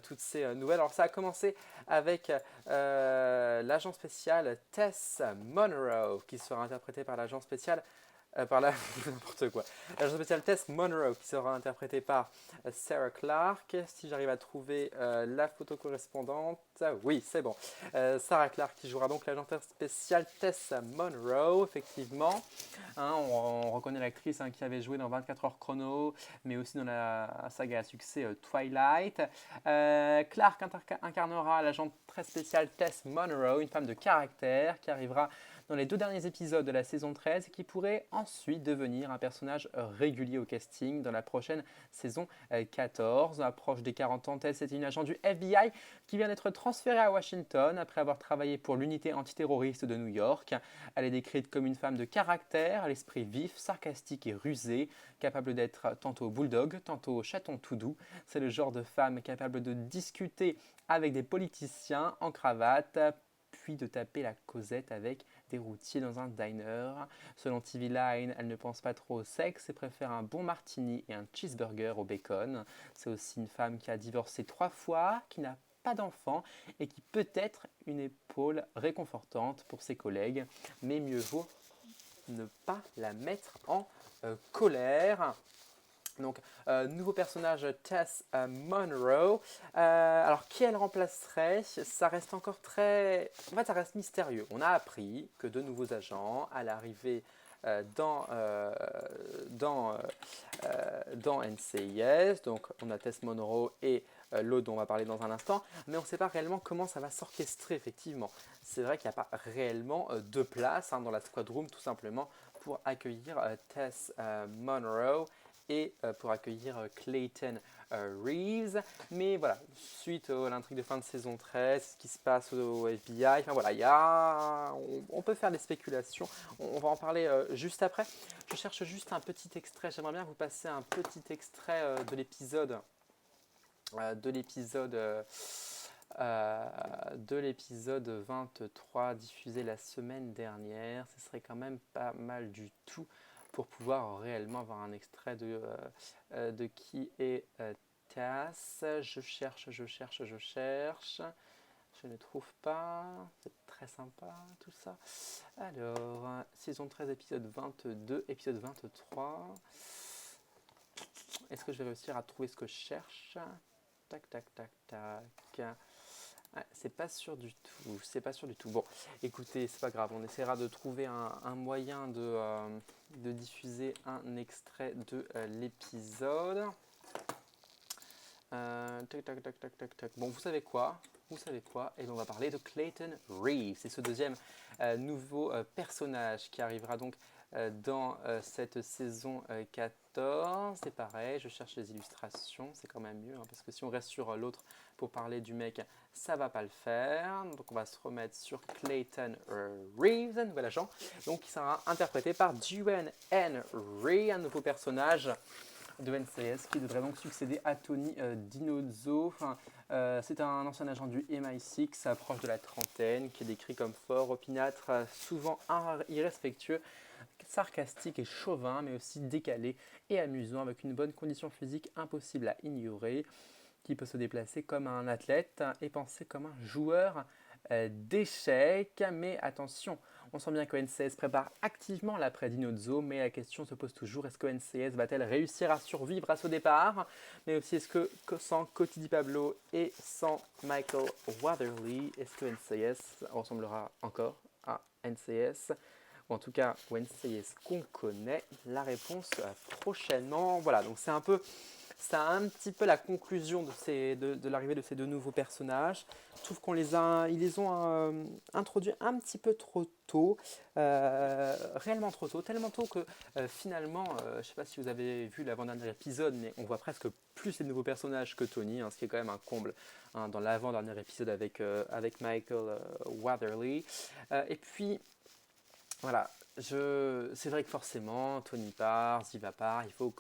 toutes ces nouvelles. Alors ça a commencé avec l'agent spécial Tess Monroe qui sera interprétée par l'agent spécial n'importe quoi. L'agent spécial Tess Monroe qui sera interprétée par Sarah Clark. Si j'arrive à trouver la photo correspondante, oui, c'est bon. Sarah Clark qui jouera donc l'agent spécial Tess Monroe, effectivement. On reconnaît l'actrice qui avait joué dans 24 heures chrono, mais aussi dans la saga à succès Twilight. Clark incarnera l'agent très spécial Tess Monroe, une femme de caractère qui arrivera dans les 2 derniers épisodes de la saison 13 et qui pourrait ensuite devenir un personnage régulier au casting dans la prochaine saison 14. Approche des 40 ans, Tess est une agent du FBI qui vient d'être transférée à Washington après avoir travaillé pour l'unité antiterroriste de New York. Elle est décrite comme une femme de caractère, à l'esprit vif, sarcastique et rusé, capable d'être tantôt bulldog, tantôt chaton tout doux. C'est le genre de femme capable de discuter avec des politiciens en cravate, puis de taper la causette avec des routiers dans un diner. Selon TV Line, elle ne pense pas trop au sexe et préfère un bon martini et un cheeseburger au bacon. C'est aussi une femme qui a divorcé 3 fois, qui n'a pas d'enfant et qui peut être une épaule réconfortante pour ses collègues, mais mieux vaut ne pas la mettre en colère. Donc, nouveau personnage, Tess Monroe. Alors, qui elle remplacerait? Ça reste encore très... En fait, ça reste mystérieux. On a appris que 2 nouveaux agents, à l'arrivée dans NCIS, donc on a Tess Monroe et l'autre dont on va parler dans un instant, mais on ne sait pas réellement comment ça va s'orchestrer effectivement. C'est vrai qu'il n'y a pas réellement de place dans la Squad Room tout simplement pour accueillir Tess Monroe et pour accueillir Clayton Reeves. Mais voilà, suite à l'intrigue de fin de saison 13, ce qui se passe au FBI, enfin voilà, on peut faire des spéculations, on va en parler juste après. Je cherche juste un petit extrait, j'aimerais bien vous passer un petit extrait de l'épisode 23 diffusé la semaine dernière. Ce serait quand même pas mal du tout pour pouvoir réellement avoir un extrait de qui est Tess. Je cherche. Je ne trouve pas. C'est très sympa tout ça. Alors, saison 13, épisode 22, épisode 23. Est-ce que je vais réussir à trouver ce que je cherche? Tac. Ouais, c'est pas sûr du tout. Bon, écoutez, c'est pas grave, on essaiera de trouver un moyen de diffuser un extrait de l'épisode. Tac. Bon, vous savez quoi? Et bien on va parler de Clayton Reeves. C'est ce deuxième nouveau personnage qui arrivera donc dans cette saison 14. C'est pareil, je cherche les illustrations, c'est quand même mieux, parce que si on reste sur l'autre pour parler du mec, ça va pas le faire. Donc on va se remettre sur Clayton Reeves, un nouvel agent, donc qui sera interprété par Duane Henry, un nouveau personnage de NCIS qui devrait donc succéder à Tony DiNozzo. C'est un ancien agent du MI6, proche de la trentaine, qui est décrit comme fort, opiniâtre, souvent irrespectueux, sarcastique et chauvin, mais aussi décalé et amusant, avec une bonne condition physique impossible à ignorer, qui peut se déplacer comme un athlète et penser comme un joueur d'échecs. Mais attention, on sent bien que NCIS prépare activement l'après DiNozzo, mais la question se pose toujours, est-ce que NCIS va-t-elle réussir à survivre à ce départ? Mais aussi, est-ce que sans Coty Di Pablo et sans Michael Watherly, est-ce que NCIS ressemblera encore à NCIS? Ou en tout cas, au NCIS qu'on connaît? La réponse prochainement. Voilà, donc c'est un petit peu la conclusion de l'arrivée de ces deux nouveaux personnages. Je trouve qu'ils les ont introduits un petit peu trop tôt, réellement trop tôt, tellement tôt que finalement, je ne sais pas si vous avez vu l'avant-dernier épisode, mais on voit presque plus les nouveaux personnages que Tony, ce qui est quand même un comble dans l'avant-dernier épisode avec Michael Watherly. Et puis, voilà, c'est vrai que forcément, Tony part, Ziva part, il faut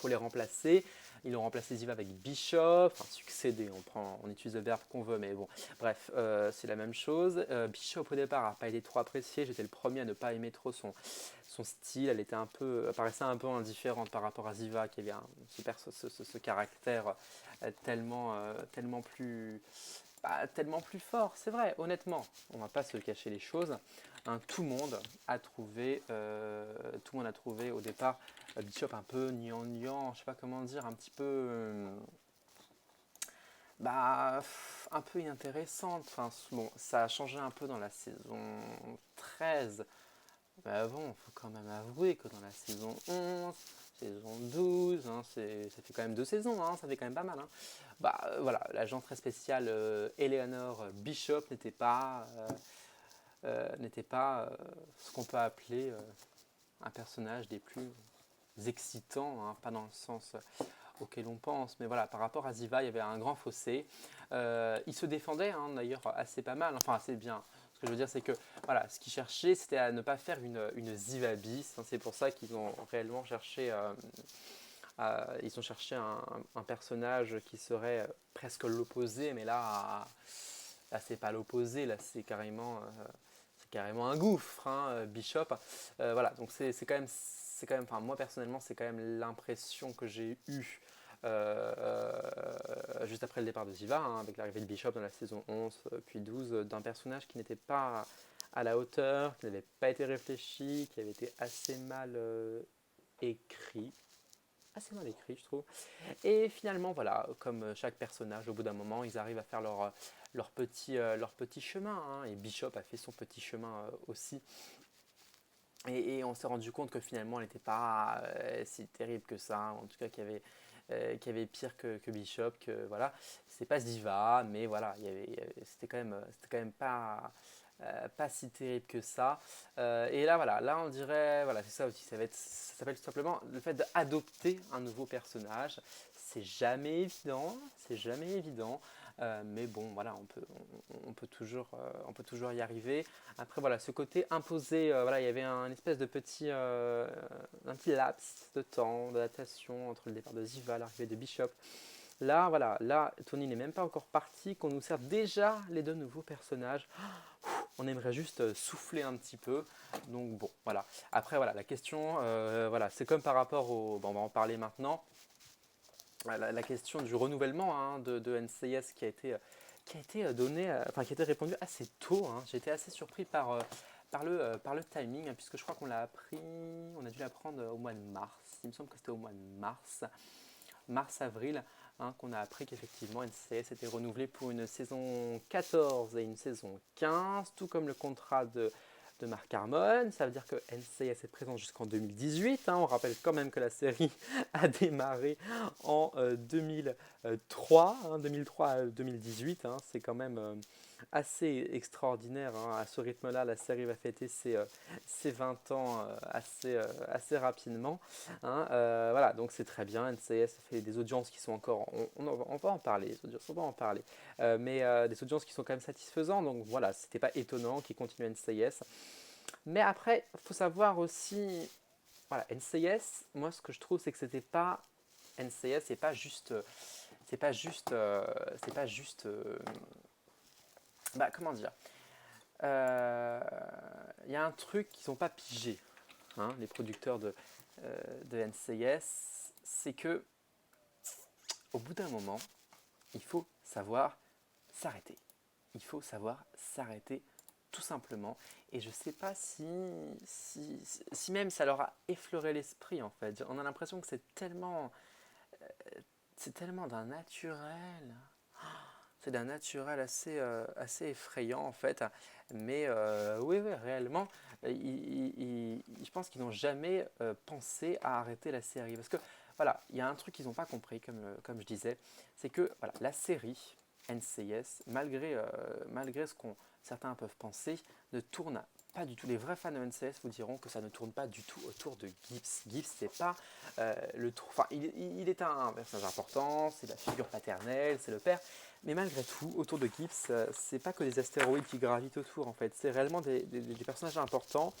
les remplacer. Ils ont remplacé Ziva avec Bishop, succéder, on utilise le verbe qu'on veut, mais bon, bref, c'est la même chose. Bishop au départ n'a pas été trop appréciée, j'étais le premier à ne pas aimer trop son style, elle paraissait un peu indifférente par rapport à Ziva, qui avait ce caractère tellement plus fort, c'est vrai, honnêtement, on va pas se cacher les choses. Tout le monde a trouvé au départ Bishop un peu gnangnan, je sais pas comment dire, un petit peu un peu inintéressante. Bon, ça a changé un peu dans la saison 13. Mais bon, faut quand même avouer que dans la saison 11, saison 12, ça fait quand même 2 saisons, ça fait quand même pas mal. Voilà, l'agent très spécial Eleanor Bishop n'était pas ce qu'on peut appeler un personnage des plus excitants, pas dans le sens auquel on pense, mais voilà, par rapport à Ziva, il y avait un grand fossé. Il se défendait d'ailleurs assez pas mal, enfin assez bien. Ce que je veux dire, c'est que voilà, ce qu'ils cherchaient, c'était à ne pas faire une Ziva bis. C'est pour ça qu'ils ont réellement cherché, un personnage qui serait presque l'opposé, mais là c'est pas l'opposé, là c'est carrément un gouffre, Bishop. Voilà, donc c'est quand même, enfin moi personnellement, c'est quand même l'impression que j'ai eue juste après le départ de Ziva, avec l'arrivée de Bishop dans la saison 11 puis 12, d'un personnage qui n'était pas à la hauteur, qui n'avait pas été réfléchi, qui avait été assez mal écrit, je trouve. Et finalement, voilà, comme chaque personnage, au bout d'un moment, ils arrivent à faire leur petit chemin, et Bishop a fait son petit chemin aussi. Et on s'est rendu compte que finalement, elle n'était pas si terrible que ça, en tout cas qu'il y avait qu'il y avait pire que Bishop, que voilà, c'est pas Ziva, mais voilà, c'était quand même pas si terrible que ça. Et là, voilà, là on dirait, voilà, c'est ça aussi, ça s'appelle tout simplement le fait d'adopter un nouveau personnage. C'est jamais évident, mais bon, voilà, on peut toujours y arriver. Après, voilà, ce côté imposé, voilà, il y avait un espèce de petit laps de temps d'adaptation entre le départ de Ziva, l'arrivée de Bishop. Là, voilà, là, Tony n'est même pas encore parti, qu'on nous sert déjà les deux nouveaux personnages. On aimerait juste souffler un petit peu. Donc bon, voilà. Après, voilà, la question, voilà, c'est comme par rapport au... Bon, on va en parler maintenant. La question du renouvellement de NCIS qui a été donné, enfin qui a été répondu assez tôt. J'ai été assez surpris par le timing, puisque je crois qu'on l'a appris, on a dû l'apprendre au mois de mars. Il me semble que c'était au mois de mars-avril, qu'on a appris qu'effectivement NCIS était renouvelé pour une saison 14 et une saison 15, tout comme le contrat de Mark Harmon. Ça veut dire que NCIS est présent jusqu'en 2018. On rappelle quand même que la série a démarré en 2003 à 2018. C'est quand même assez extraordinaire. À ce rythme-là, la série va fêter ses 20 ans assez rapidement. Voilà, donc c'est très bien. NCIS fait des audiences qui sont encore... On va en parler, mais des audiences qui sont quand même satisfaisantes. Donc voilà, c'était pas étonnant qu'ils continuent NCIS. Mais après, il faut savoir aussi... Voilà, NCIS, moi ce que je trouve, c'est que c'était pas... NCIS, c'est pas juste... comment dire, il y a un truc qu'ils n'ont pas pigé, les producteurs de NCIS, c'est que au bout d'un moment, il faut savoir s'arrêter. Il faut savoir s'arrêter tout simplement. Et je ne sais pas si même ça leur a effleuré l'esprit en fait. On a l'impression que c'est tellement d'un naturel. C'est d'un naturel assez effrayant en fait, mais oui, réellement, je pense qu'ils n'ont jamais pensé à arrêter la série. Parce que voilà, il y a un truc qu'ils n'ont pas compris, comme je disais, c'est que voilà, la série NCIS, malgré ce qu'on certains peuvent penser, ne tourne pas du tout. Les vrais fans de NCIS vous diront que ça ne tourne pas du tout autour de Gibbs. Gibbs, c'est pas il est un personnage important, c'est la figure paternelle, c'est le père. Mais malgré tout, autour de Gibbs, c'est pas que des astéroïdes qui gravitent autour en fait. C'est réellement des personnages importants.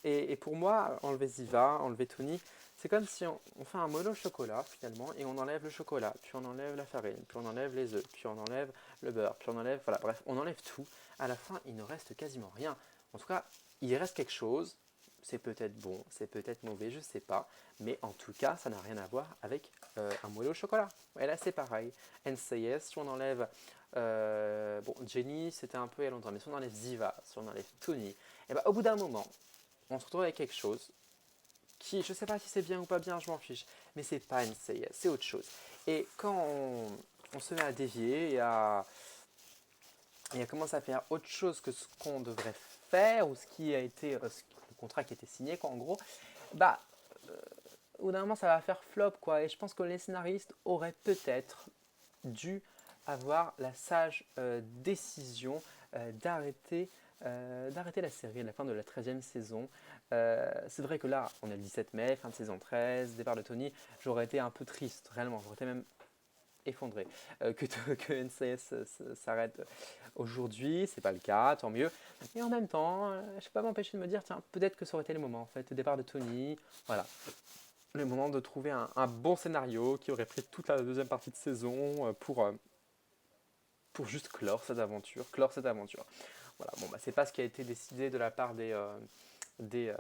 Et pour moi, enlever Ziva, enlever Tony, c'est comme si on fait un mono chocolat finalement et on enlève le chocolat, puis on enlève la farine, puis on enlève les œufs, puis on enlève le beurre, puis on enlève, voilà, bref, on enlève tout. À la fin, il ne reste quasiment rien. En tout cas, il reste quelque chose. C'est peut-être bon, c'est peut-être mauvais, je ne sais pas. Mais en tout cas, ça n'a rien à voir avec un moelleux au chocolat. Et là, c'est pareil. NCIS, si on enlève... Jenny, c'était un peu longtemps. Mais si on enlève Ziva, si on enlève Tony, et au bout d'un moment, on se retrouve avec quelque chose qui, je ne sais pas si c'est bien ou pas bien, je m'en fiche. Mais c'est pas NCIS, c'est autre chose. Et quand on se met à dévier et à commencer à faire autre chose que ce qu'on devrait faire, ou ce qui a été... le contrat qui était signé, en gros, au bout d'un moment, ça va faire flop, quoi. Et je pense que les scénaristes auraient peut-être dû avoir la sage décision d'arrêter la série à la fin de la 13e saison. C'est vrai que là, on est le 17 mai, fin de saison 13, départ de Tony. J'aurais été un peu triste, réellement. J'aurais été même effondré que NCIS s'arrête aujourd'hui. C'est pas le cas, tant mieux. Et en même temps, je ne peux pas m'empêcher de me dire, tiens, peut-être que ça aurait été le moment, en fait, le départ de Tony. Voilà. Le moment de trouver un bon scénario qui aurait pris toute la deuxième partie de saison pour juste clore cette aventure. Voilà, bon, c'est pas ce qui a été décidé de la part des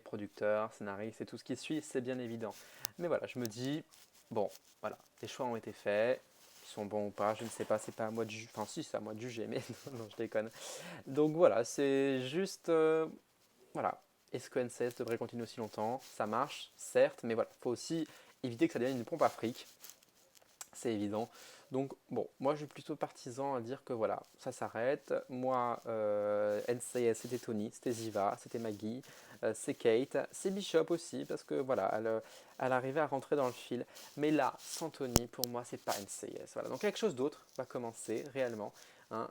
producteurs, scénaristes et tout ce qui suit, c'est bien évident. Mais voilà, je me dis, bon, voilà, les choix ont été faits. Ils sont bons ou pas, je ne sais pas, c'est pas à moi de juger. Enfin, si, c'est à moi de juger, mais non, je déconne. Donc voilà, c'est juste. Voilà. Est-ce que NCIS devrait continuer aussi longtemps? Ça marche, certes, mais voilà, il faut aussi éviter que ça devienne une pompe à fric. C'est évident. Donc bon, moi je suis plutôt partisan à dire que voilà, ça s'arrête. Moi, NCIS, c'était Tony, c'était Ziva, c'était Maggie, c'est Kate, c'est Bishop aussi, parce que voilà, elle arrivait à rentrer dans le fil. Mais là, sans Tony, pour moi, c'est pas NCIS. Voilà, donc quelque chose d'autre va commencer réellement. Hein,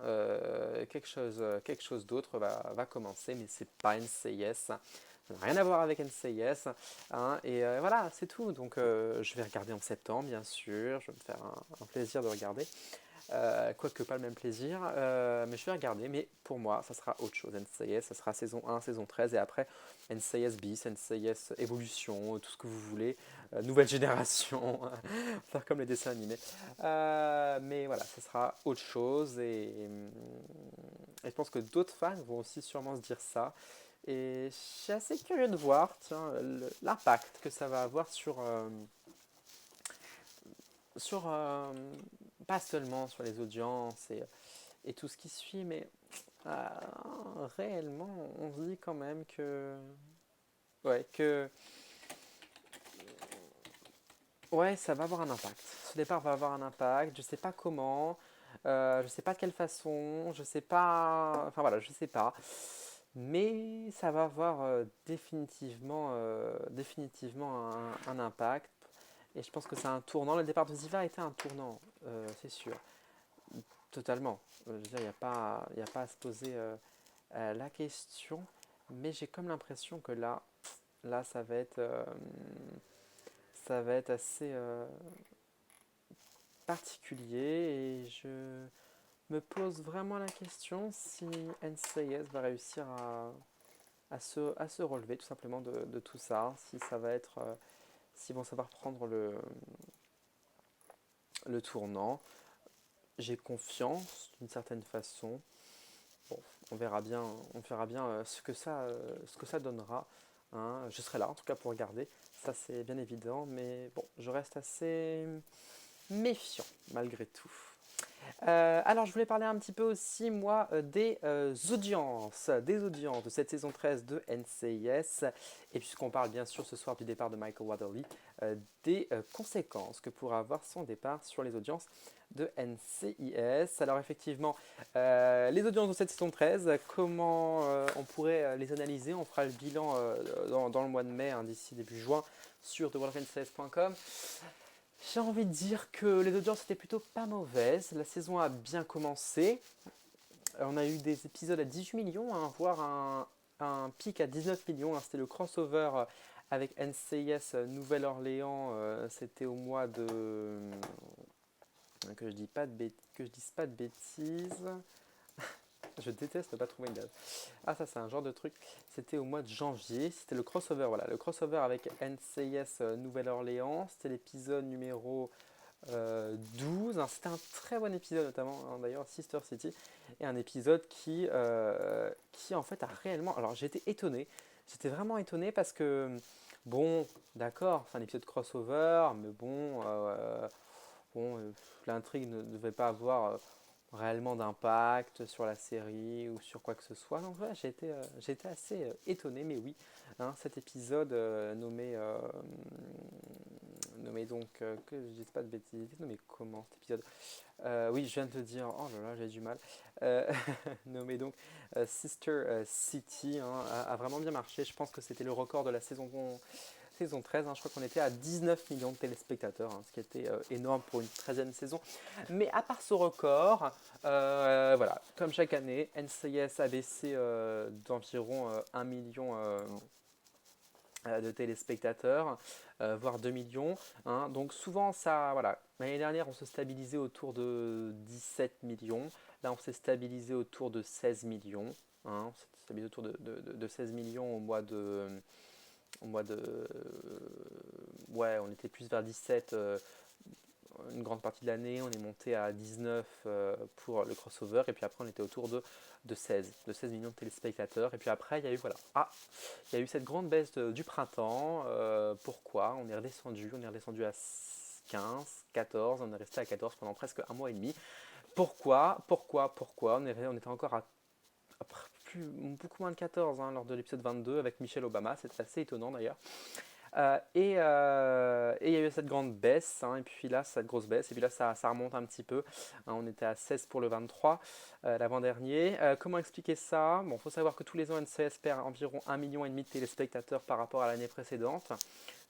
quelque chose d'autre va commencer, mais c'est pas NCIS. Ça n'a rien à voir avec NCIS. Hein, et voilà, c'est tout. Donc je vais regarder en septembre, bien sûr. Je vais me faire un plaisir de regarder. Quoique pas le même plaisir. Mais je vais regarder. Mais pour moi, ça sera autre chose. NCIS, ça sera saison 1, saison 13. Et après, NCIS bis, NCIS évolution, tout ce que vous voulez. Nouvelle génération. Faire comme les dessins animés. Mais voilà, ça sera autre chose. Et je pense que d'autres fans vont aussi sûrement se dire ça. Et je suis assez curieux de voir l'impact que ça va avoir sur pas seulement sur les audiences et tout ce qui suit, mais réellement, on se dit quand même que ça va avoir un impact. Ce départ va avoir un impact. Je sais pas comment, je sais pas de quelle façon, je sais pas, enfin voilà, je sais pas. Mais ça va avoir définitivement un impact. Et je pense que c'est un tournant. Le départ de Ziva a été un tournant, c'est sûr. Totalement. Je veux dire, il n'y a pas à se poser la question. Mais j'ai comme l'impression que là ça va être assez particulier. Et je me pose vraiment la question si NCIS va réussir à se relever tout simplement de tout ça, si ça va être s'ils vont savoir prendre le tournant. J'ai confiance d'une certaine façon. Bon, on verra bien ce que ça donnera. Hein. Je serai là en tout cas pour regarder, ça c'est bien évident, mais bon, je reste assez méfiant malgré tout. Alors je voulais parler un petit peu aussi moi des audiences de cette saison 13 de NCIS, et puisqu'on parle bien sûr ce soir du départ de Michael Waterly, des conséquences que pourra avoir son départ sur les audiences de NCIS. Alors effectivement, les audiences de cette saison 13, comment on pourrait les analyser? On fera le bilan dans le mois de mai, hein, d'ici début juin, sur TheWorldOfNCIS.com. J'ai envie de dire que les audiences étaient plutôt pas mauvaises. La saison a bien commencé. On a eu des épisodes à 18 millions, hein, voire un pic à 19 millions. Hein. C'était le crossover avec NCIS Nouvelle-Orléans. C'était au mois de... Que je dise pas de bêtises. Je déteste ne pas trouver une date. Ah, ça c'est un genre de truc. C'était au mois de janvier. C'était le crossover, voilà. Le crossover avec NCIS Nouvelle-Orléans. C'était l'épisode numéro 12. Hein, c'était un très bon épisode, notamment hein, d'ailleurs Sister City. Et un épisode qui en fait a réellement... Alors j'ai été étonné. J'étais vraiment étonné parce que... Bon, d'accord, c'est un épisode crossover. Mais bon, l'intrigue ne devait pas avoir... réellement d'impact sur la série ou sur quoi que ce soit. Donc voilà, j'ai été assez étonné, mais oui, hein, cet épisode nommé donc, que je ne dise pas de bêtises, nommé comment cet épisode oui, je viens de te dire, oh là là, j'ai du mal, nommé donc Sister City, hein, a vraiment bien marché. Je pense que c'était le record de la saison 13, hein, je crois qu'on était à 19 millions de téléspectateurs, hein, ce qui était énorme pour une 13e saison. Mais à part ce record, voilà, comme chaque année, NCIS a baissé d'environ 1 million de téléspectateurs, voire 2 millions. Hein, donc souvent, ça, voilà, l'année dernière, on se stabilisait autour de 17 millions. Là, on s'est stabilisé autour de 16 millions. Hein, on s'est stabilisé autour de 16 millions au mois de... ouais, on était plus vers 17 une grande partie de l'année, on est monté à 19 pour le crossover, et puis après on était autour de 16 millions de téléspectateurs, et puis après il y a eu il y a eu cette grande baisse du printemps. Pourquoi? On est redescendu à 15, 14, on est resté à 14 pendant presque un mois et demi. Pourquoi on était encore à beaucoup moins de 14 hein, lors de l'épisode 22 avec Michelle Obama, c'est assez étonnant d'ailleurs. Et il y a eu cette grande baisse, hein, et puis là, cette grosse baisse, et puis là, ça remonte un petit peu. Hein, on était à 16 pour le 23, l'avant-dernier. Comment expliquer ça? Bon, il faut savoir que tous les ans, NCIS perd environ 1,5 million de téléspectateurs par rapport à l'année précédente.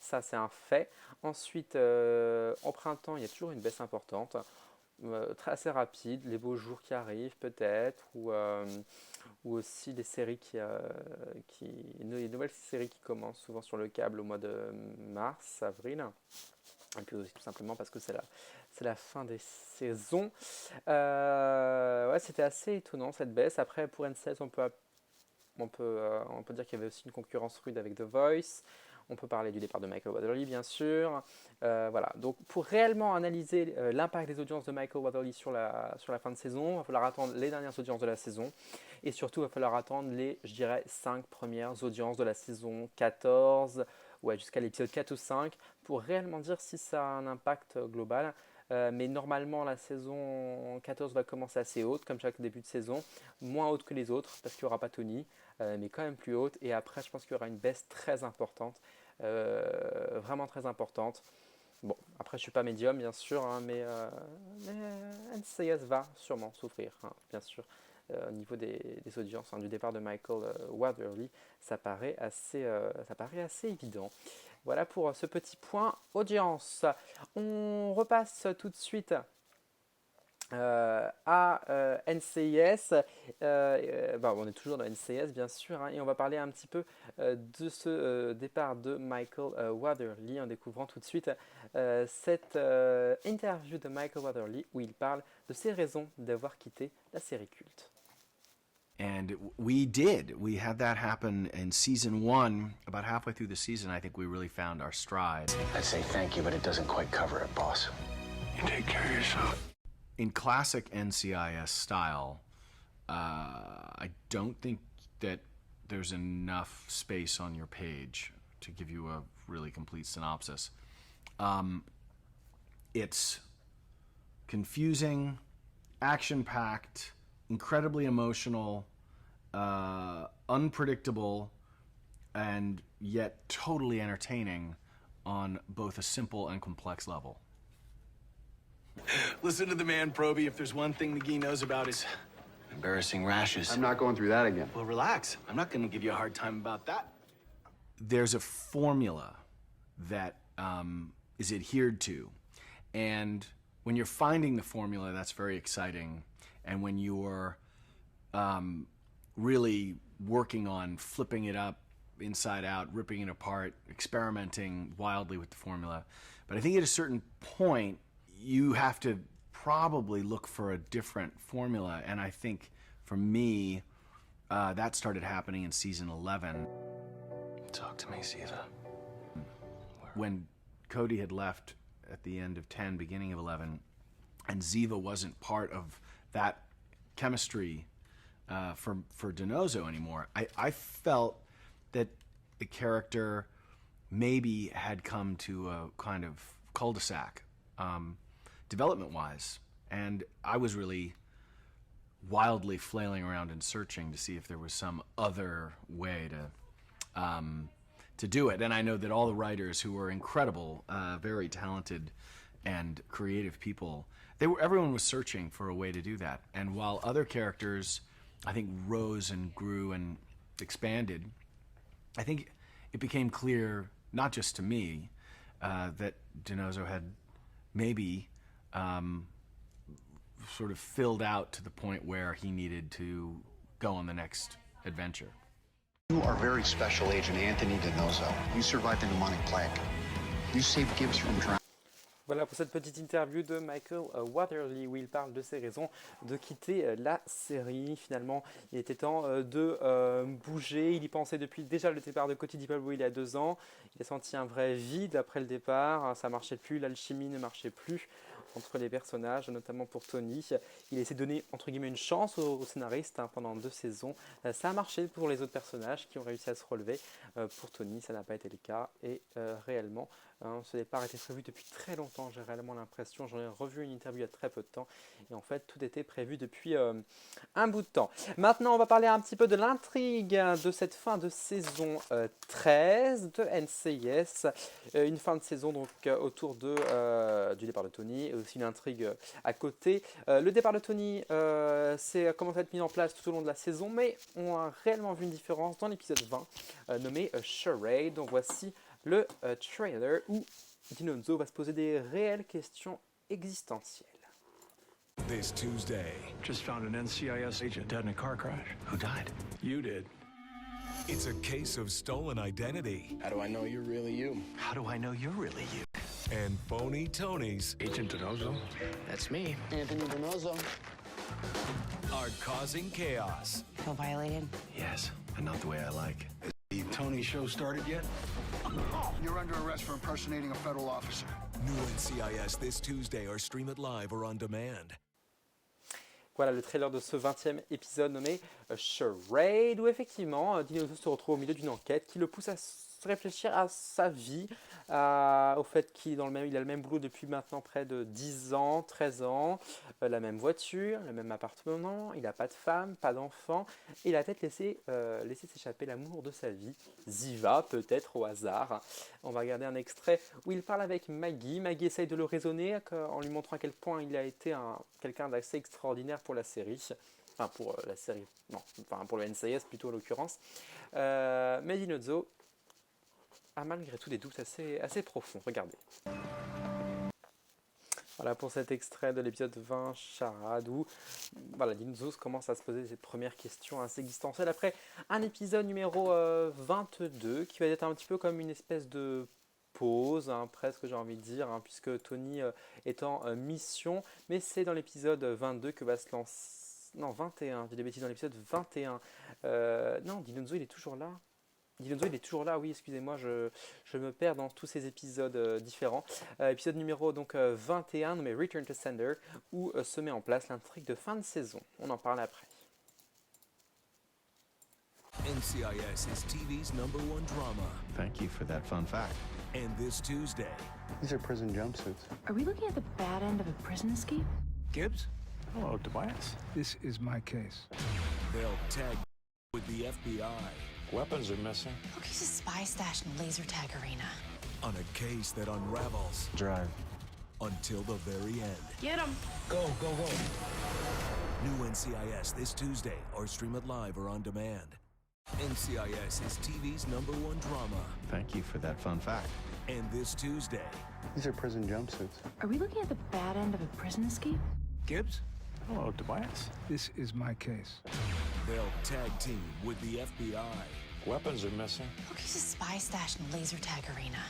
Ça, c'est un fait. Ensuite, au printemps, il y a toujours une baisse importante. Très assez rapide, les beaux jours qui arrivent peut-être, ou aussi les séries les nouvelles séries qui commencent souvent sur le câble au mois de mars, avril, et puis aussi tout simplement parce que c'est la fin des saisons. Ouais, c'était assez étonnant cette baisse. Après pour N16 on peut dire qu'il y avait aussi une concurrence rude avec The Voice. On peut parler du départ de Michael Watterly, bien sûr. Voilà. Donc, pour réellement analyser l'impact des audiences de Michael Watterly sur la fin de saison, il va falloir attendre les dernières audiences de la saison. Et surtout, il va falloir attendre les, je dirais, 5 premières audiences de la saison 14, ouais, jusqu'à l'épisode 4 ou 5, pour réellement dire si ça a un impact global. Mais normalement, la saison 14 va commencer assez haute, comme chaque début de saison, moins haute que les autres, parce qu'il n'y aura pas Tony, mais quand même plus haute. Et après, je pense qu'il y aura une baisse très importante, vraiment très importante. Bon, après, je ne suis pas médium, bien sûr, hein, mais NCIS va sûrement souffrir, hein, bien sûr. Au niveau des audiences, hein, du départ de Michael Watterly, ça paraît assez évident. Voilà pour ce petit point audience. On repasse tout de suite à NCIS. On est toujours dans NCIS bien sûr, hein, et on va parler un petit peu de ce départ de Michael Watterly en découvrant tout de suite cette interview de Michael Watterly où il parle de ses raisons d'avoir quitté la série culte. And we did. We had that happen in season 1. About halfway through the season, I think we really found our stride. I'd say thank you, but it doesn't quite cover it, boss. You take care of yourself. In classic NCIS style, I don't think that there's enough space on your page to give you a really complete synopsis. It's confusing, action-packed, incredibly emotional, unpredictable, and yet totally entertaining on both a simple and complex level. Listen to the man, Proby. If there's one thing McGee knows about is embarrassing rashes. I'm not going through that again. Well, relax. I'm not going to give you a hard time about that. There's a formula that is adhered to, and when you're finding the formula, that's very exciting. And when you're really working on flipping it up inside out, ripping it apart, experimenting wildly with the formula. But I think at a certain point, you have to probably look for a different formula. And I think for me, that started happening in season 11. Talk to me, Ziva. When Cody had left at the end of 10, beginning of 11, and Ziva wasn't part of that chemistry for DiNozzo anymore. I felt that the character maybe had come to a kind of cul-de-sac, development-wise, and I was really wildly flailing around and searching to see if there was some other way to do it. And I know that all the writers who were incredible, very talented and creative people, everyone was searching for a way to do that. And while other characters, I think, rose and grew and expanded, I think it became clear, not just to me, that DiNozzo had maybe sort of filled out to the point where he needed to go on the next adventure. You are very special agent Anthony DiNozzo. You survived the pneumonic plague. You saved Gibbs from drowning. Voilà pour cette petite interview de Michael Watterly où il parle de ses raisons de quitter la série. Finalement, il était temps de bouger. Il y pensait depuis déjà le départ de Cody DiPaolo il y a 2 ans. Il a senti un vrai vide après le départ. Ça ne marchait plus, l'alchimie ne marchait plus entre les personnages, notamment pour Tony. Il a essayé de donner entre guillemets une chance au scénariste pendant 2 saisons. Ça a marché pour les autres personnages qui ont réussi à se relever. Pour Tony, ça n'a pas été le cas et réellement, Hein, ce départ était prévu depuis très longtemps, j'ai réellement l'impression. J'en ai revu une interview il y a très peu de temps. Et en fait, tout était prévu depuis un bout de temps. Maintenant, on va parler un petit peu de l'intrigue de cette fin de saison 13 de NCIS. Une fin de saison donc autour du départ de Tony et aussi une intrigue à côté. Le départ de Tony, c'est comment ça va être mis en place tout au long de la saison, mais on a réellement vu une différence dans l'épisode 20 nommé Charade. Donc voici le trailer où DiNozzo va se poser des réelles questions existentielles. This Tuesday. Just found an NCIS agent dead in a car crash. Who died? You did. It's a case of stolen identity. How do I know you're really you? How do I know you're really you? And phony Tonys. Agent DiNozzo? That's me. Anthony DiNozzo. Are causing chaos. Feel violated? Yes, and not the way I like. The Tony show started yet? You're under arrest for impersonating a federal officer. New NCIS this Tuesday or stream it live or on demand. Voilà le trailer de ce 20e épisode nommé Charade, où effectivement DiNozzo se retrouve au milieu d'une enquête qui le pousse à réfléchir à sa vie, au fait qu'il a le même boulot depuis maintenant près de 10 ans, 13 ans, la même voiture, le même appartement, il n'a pas de femme, pas d'enfant, et il a peut-être laissé s'échapper l'amour de sa vie, Ziva peut-être au hasard. On va regarder un extrait où il parle avec Maggie. Maggie essaye de le raisonner en lui montrant à quel point il a été quelqu'un d'assez extraordinaire pour la série. Enfin pour la série, non, enfin pour le NCIS plutôt en l'occurrence. Mais DiNozzo a malgré tout des doutes assez profonds. Regardez. Voilà pour cet extrait de l'épisode 20, Charade, où voilà, DiNozzo commence à se poser cette première question assez existentielle après un épisode numéro 22 qui va être un petit peu comme une espèce de pause, hein, presque j'ai envie de dire, hein, puisque Tony est en mission, mais c'est dans l'épisode 22 que va se lancer... Non, 21, j'ai des bêtises, dans l'épisode 21. Non, DiNozzo il est toujours là. DiNozzo il est toujours là, oui, excusez-moi, je me perds dans tous ces épisodes différents. Épisode numéro donc 21, nommé Return to Sender, où se met en place l'intrigue de fin de saison. On en parle après. NCIS is TV's #1 drama. Thank you for that fun fact. And this Tuesday. These are prison jumpsuits. Are we looking at the bad end of a prison escape? Gibbs? Hello, Tobias. This is my case. They'll tag with the FBI. Weapons are missing. Look, he's a spy stash in a laser tag arena. On a case that unravels. Drive. Until the very end. Get him! Go, go, go. New NCIS this Tuesday or stream it live or on demand. NCIS is TV's #1 drama. Thank you for that fun fact. And this Tuesday. These are prison jumpsuits. Are we looking at the bad end of a prison escape? Gibbs? Hello, Tobias. This is my case. They'll tag team with the FBI. Weapons are missing. Look, he's a spy stash in a laser tag arena.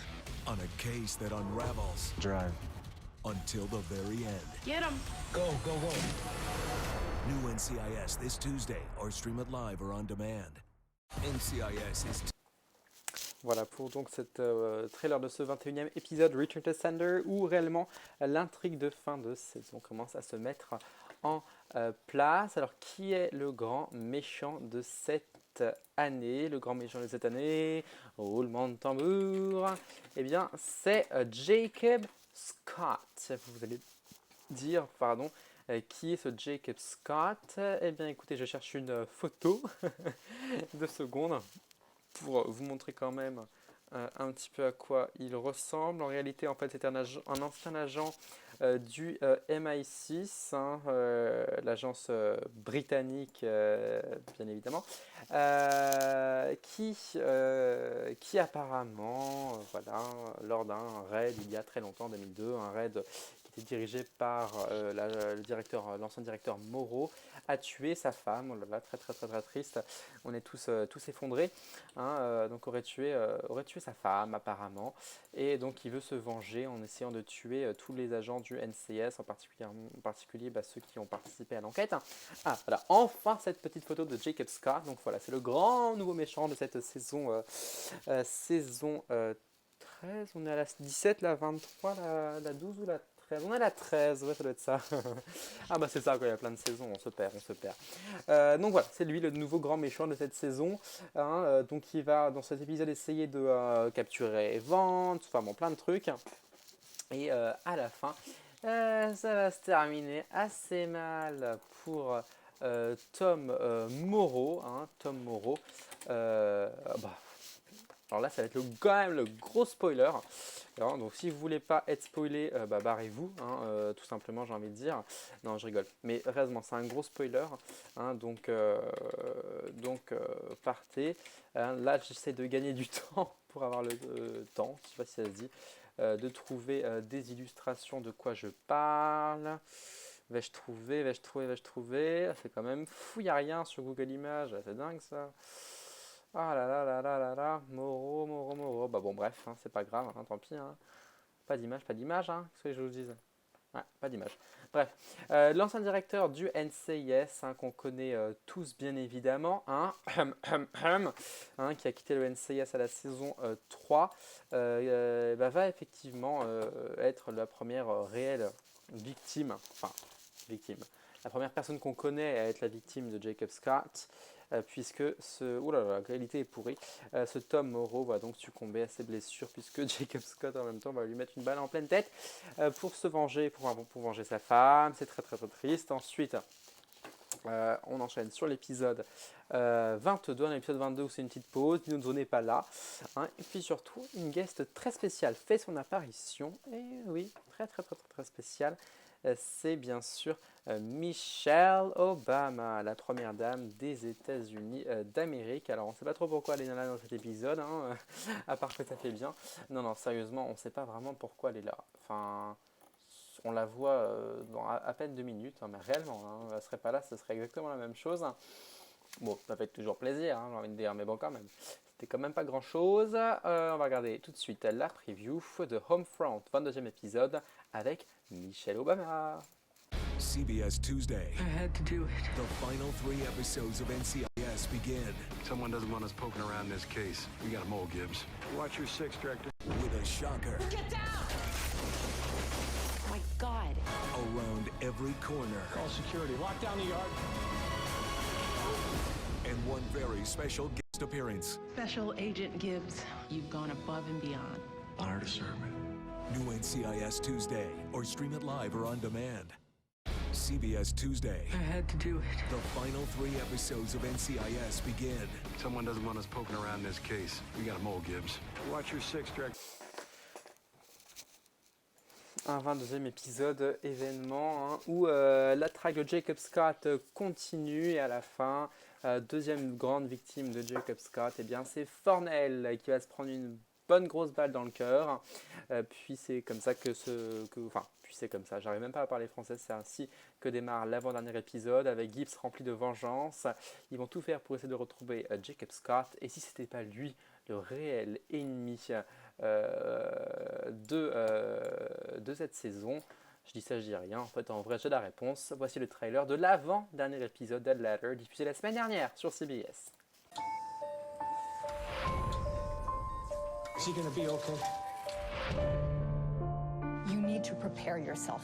On a case that unravels. Drive. Until the very end. Get him! Go, go, go. New NCIS this Tuesday or stream it live or on demand. NCIS is... Voilà pour donc cette trailer de ce 21e épisode Return to Sender, où réellement l'intrigue de fin de saison commence à se mettre en place. Alors qui est le grand méchant de cette année? Le grand méchant de cette année, roulement de tambour, eh bien c'est Jacob Scott. Vous allez dire, pardon, qui est ce Jacob Scott? Eh bien écoutez, je cherche une photo de secondes pour vous montrer quand même un petit peu à quoi il ressemble. En réalité, en fait, c'est un ancien agent du MI6, hein, l'agence britannique, bien évidemment, qui apparemment, voilà, lors d'un raid il y a très longtemps, en 2002, un raid qui était dirigé par l'ancien directeur Moreau, a tué sa femme. Oh là là, très triste. On est tous effondrés. Hein, donc aurait tué sa femme apparemment, et donc il veut se venger en essayant de tuer tous les agents du NCIS, en particulier ceux qui ont participé à l'enquête. Ah voilà, enfin cette petite photo de Jacob Scott. Donc voilà, c'est le grand nouveau méchant de cette saison 13. On est à la 17, la 23, la 12 ou la 13. On est à la 13, ouais, ça doit être ça. Ah bah c'est ça, quand il y a plein de saisons, on se perd. Donc voilà, c'est lui le nouveau grand méchant de cette saison. Donc il va, dans cet épisode, essayer de capturer Vance, enfin bon, plein de trucs. Et à la fin, ça va se terminer assez mal pour Tom Morrow. Tom Morrow. Alors là, ça va être quand même le gros spoiler. Alors, donc si vous voulez pas être spoilé, barrez-vous, tout simplement, j'ai envie de dire. Non, je rigole. Mais réellement, c'est un gros spoiler. Donc partez. Là, j'essaie de gagner du temps pour avoir le temps, je sais pas si ça se dit, de trouver des illustrations de quoi je parle. Vais-je trouver? C'est quand même fou, il n'y a rien sur Google Images. C'est dingue ça. Ah là là là là là là, Moro. Bah bon, bref, c'est pas grave, tant pis. Pas d'image, qu'est-ce que je vous dise? Ouais, pas d'image. Bref, l'ancien directeur du NCIS, qu'on connaît tous bien évidemment, qui a quitté le NCIS à la saison 3, va effectivement être la première réelle victime, la première personne qu'on connaît à être la victime de Jacob Scott, puisque la qualité est pourrie. Ce Tom Morrow va donc succomber à ses blessures, puisque Jacob Scott en même temps va lui mettre une balle en pleine tête pour se venger, pour venger sa femme. C'est très très très triste. Ensuite, on enchaîne sur l'épisode 22, l'épisode 22 où c'est une petite pause, Dinozo n'est pas là, et puis surtout une guest très spéciale fait son apparition, et oui, très très très très, très spéciale, c'est bien sûr Michelle Obama, la première dame des États-Unis d'Amérique. Alors on ne sait pas trop pourquoi elle est là dans cet épisode, à part que ça fait bien. Non, sérieusement, on ne sait pas vraiment pourquoi elle est là. Enfin, on la voit dans à peine 2 minutes, mais réellement, elle ne serait pas là, ce serait exactement la même chose. Bon, ça fait toujours plaisir, j'ai envie de dire, mais bon quand même. C'était quand même pas grand chose. On va regarder tout de suite la preview de Homefront, 22e épisode, avec Michelle Obama. CBS Tuesday. I had to do it. The final 3 episodes of NCIS begin. Someone doesn't want us poking around this case. We got them all, Gibbs. Watch your 6, Director. With a shocker. Get down! Oh my God. Around every corner. Call security. Lock down the yard. And one very special guest appearance. Special Agent Gibbs, you've gone above and beyond. Honor to serve, man. New NCIS Tuesday, or stream it live or on demand. CBS Tuesday. I had to do it. The final 3 episodes of NCIS begin. Someone doesn't want us poking around this case. We got them all, Gibbs. Watch your 6, Director. Un 22e épisode événement où la traque de Jacob Scott continue, et à la fin, deuxième grande victime de Jacob Scott, c'est Fornell qui va se prendre une bonne grosse balle dans le cœur. Puis c'est comme ça j'arrive même pas à parler français, c'est ainsi que démarre l'avant-dernier épisode avec Gibbs rempli de vengeance. Ils vont tout faire pour essayer de retrouver Jacob Scott, et si c'était pas lui le réel ennemi de cette saison, je dis ça, je dis rien, en fait en vrai j'ai la réponse. Voici le trailer de l'avant-dernier épisode Dead Letter, diffusé la semaine dernière sur CBS. Is he gonna be okay? You need to prepare yourself.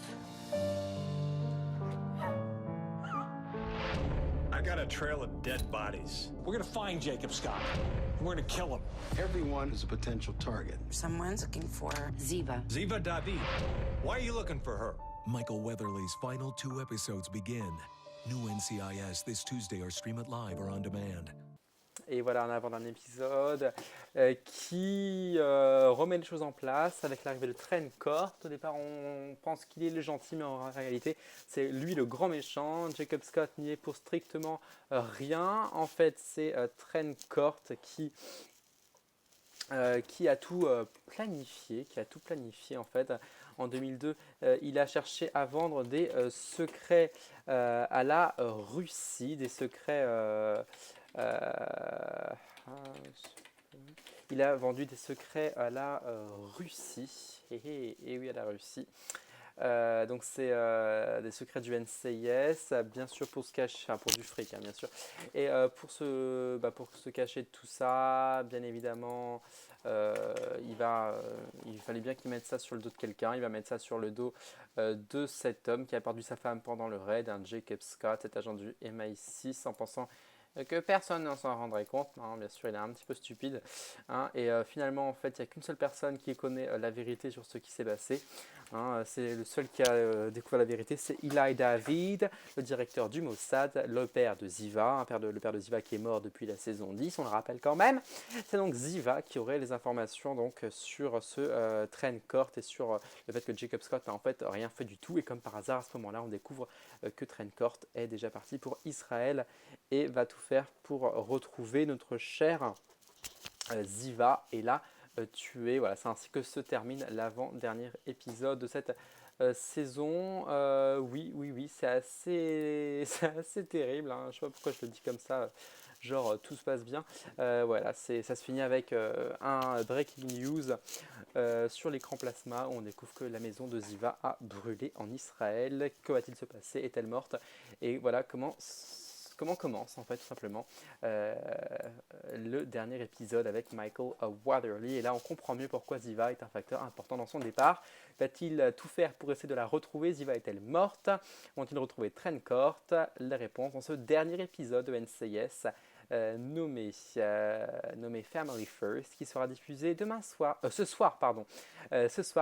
I got a trail of dead bodies. We're gonna find Jacob Scott. And we're gonna kill him. Everyone is a potential target. Someone's looking for Ziva. Ziva David. Why are you looking for her? Michael Weatherly's final 2 episodes begin. New NCIS this Tuesday, or stream it live or on demand. Et voilà un avant-dernier épisode qui remet les choses en place avec l'arrivée de Trent Court. Au départ, on pense qu'il est le gentil, mais en réalité, c'est lui le grand méchant. Jacob Scott n'y est pour strictement rien. En fait, c'est Trent Court qui a tout planifié, en fait. En 2002, il a cherché à vendre des secrets à la Russie, des secrets... il a vendu des secrets à la Russie. Et oui, à la Russie. Donc c'est des secrets du NCIS, bien sûr pour se cacher, enfin pour du fric, hein, bien sûr. Et pour se cacher de tout ça, bien évidemment, il fallait bien qu'il mette ça sur le dos de quelqu'un. Il va mettre ça sur le dos de cet homme qui a perdu sa femme pendant le raid, un Jacob Scott, cet agent du MI6, en pensant que personne ne s'en rendrait compte. Non, bien sûr, il est un petit peu stupide. Hein, et finalement, en fait, il n'y a qu'une seule personne qui connaît la vérité sur ce qui s'est passé. Hein, c'est le seul qui a découvert la vérité, c'est Eli David, le directeur du Mossad, le père de Ziva, le père de Ziva qui est mort depuis la saison 10, on le rappelle quand même. C'est donc Ziva qui aurait les informations donc, sur ce Trent Court et sur le fait que Jacob Scott n'a en fait rien fait du tout. Et comme par hasard, à ce moment-là, on découvre que Trent Court est déjà parti pour Israël et va tout faire pour retrouver notre cher Ziva. Et là, tué. Voilà, c'est ainsi que se termine l'avant-dernier épisode de cette saison. Oui, c'est assez terrible. Hein. Je sais pas pourquoi je le dis comme ça. Genre tout se passe bien. Voilà, ça se finit avec un breaking news sur l'écran plasma où on découvre que la maison de Ziva a brûlé en Israël. Que va-t-il se passer? Est-elle morte? Et voilà comment commence en fait tout simplement le dernier épisode avec Michael Watherly. Et là on comprend mieux pourquoi Ziva est un facteur important dans son départ. Va-t-il tout faire pour essayer de la retrouver? Ziva est-elle morte? Vont-ils retrouver Trent Court? La réponse dans ce dernier épisode de NCIS nommé Family First, qui sera diffusé ce soir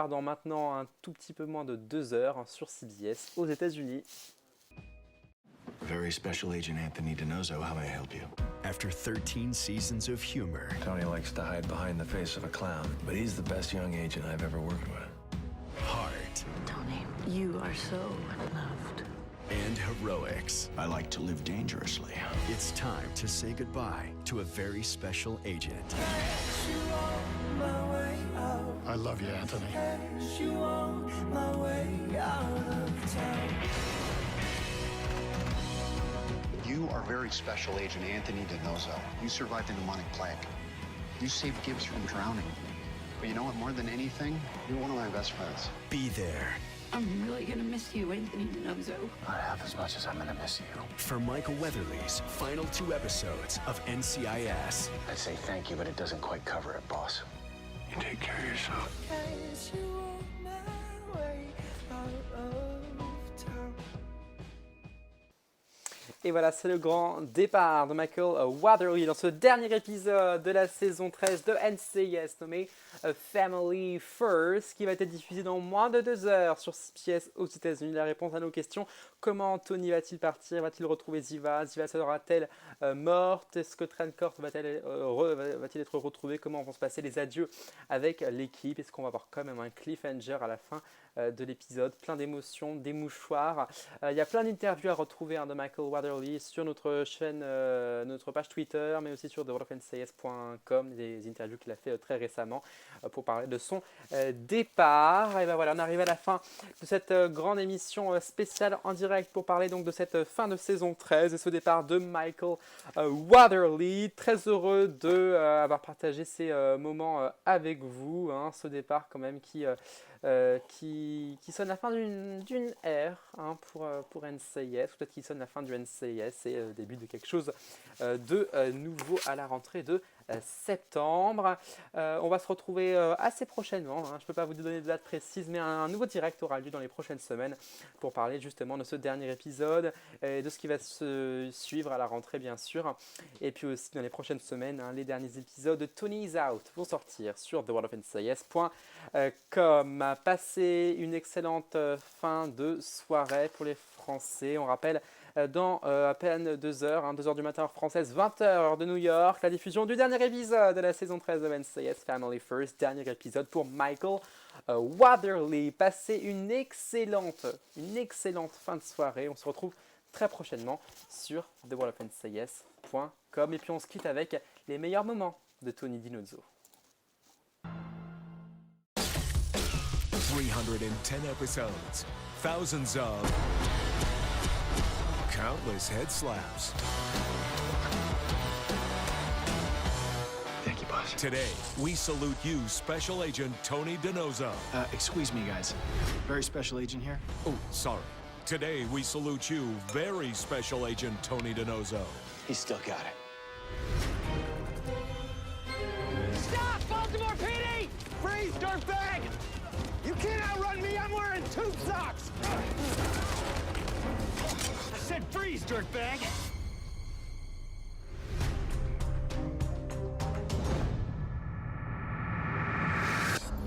dans maintenant un tout petit peu moins de 2 heures sur CBS aux États-Unis. Very special agent Anthony DiNozzo, how may I help you? After 13 seasons of humor, Tony likes to hide behind the face of a clown, but he's the best young agent I've ever worked with. heart, Tony, you are so loved. and heroics, I like to live dangerously. it's time to say goodbye to a very special agent. I love you, Anthony. You are very special agent Anthony DiNozzo. You survived the pneumonic plague. You saved Gibbs from drowning. But you know what? More than anything, you're one of my best friends. Be there I'm really gonna miss you, Anthony DiNozzo. Not half as much as I'm gonna miss you. for Michael Weatherly's final 2 episodes of NCIS. I say thank you, but it doesn't quite cover it, boss. You take care of yourself. Et voilà, c'est le grand départ de Michael Watherly dans ce dernier épisode de la saison 13 de NCIS nommé Family First, qui va être diffusé dans moins de 2 heures sur CBS aux États-Unis. La réponse à nos questions: comment Tony va-t-il partir? Va-t-il retrouver Ziva? Ziva sera-t-elle morte? Est-ce que Trent Court va-t-il être retrouvé? Comment vont se passer les adieux avec l'équipe? Est-ce qu'on va avoir quand même un cliffhanger à la fin de l'épisode? Plein d'émotions, des mouchoirs. Il y a plein d'interviews à retrouver de Michael Watherly sur notre chaîne, notre page Twitter, mais aussi sur theworldofncis.com, des interviews qu'il a fait très récemment pour parler de son départ. Et ben voilà, on arrive à la fin de cette grande émission spéciale en direct pour parler donc de cette fin de saison 13 et ce départ de Michael Watherly. Très heureux de avoir partagé ces moments avec vous, hein, ce départ quand même qui sonne la fin d'une ère pour NCIS, peut-être qu'il sonne la fin du NCIS et le début de quelque chose de nouveau à la rentrée de septembre. On va se retrouver assez prochainement, je ne peux pas vous donner de date précise, mais un nouveau direct aura lieu dans les prochaines semaines pour parler justement de ce dernier épisode et de ce qui va se suivre à la rentrée bien sûr. Et puis aussi dans les prochaines semaines, les derniers épisodes de Tony's Out vont sortir sur theworldofncis.com. Passez une excellente fin de soirée pour les Français. On rappelle dans à peine 2 heures, 2 heures du matin heure française, 20 heures de New York, la diffusion du dernier épisode de la saison 13 de NCIS Family First, dernier épisode pour Michael Watherly. Passez une excellente fin de soirée. On se retrouve très prochainement sur theworldofncis.com et puis on se quitte avec les meilleurs moments de Tony DiNozzo. 310 episodes, thousands of countless head slaps. Thank you, boss. Today, we salute you, Special Agent Tony DiNozzo. Excuse me, guys. Very special agent here. Oh, sorry. Today, we salute you, very Special Agent Tony DiNozzo. He's still got it. Stop, Baltimore PD! Freeze, dirtbag! You can't outrun me. I'm wearing tube socks. I said freeze, dirtbag.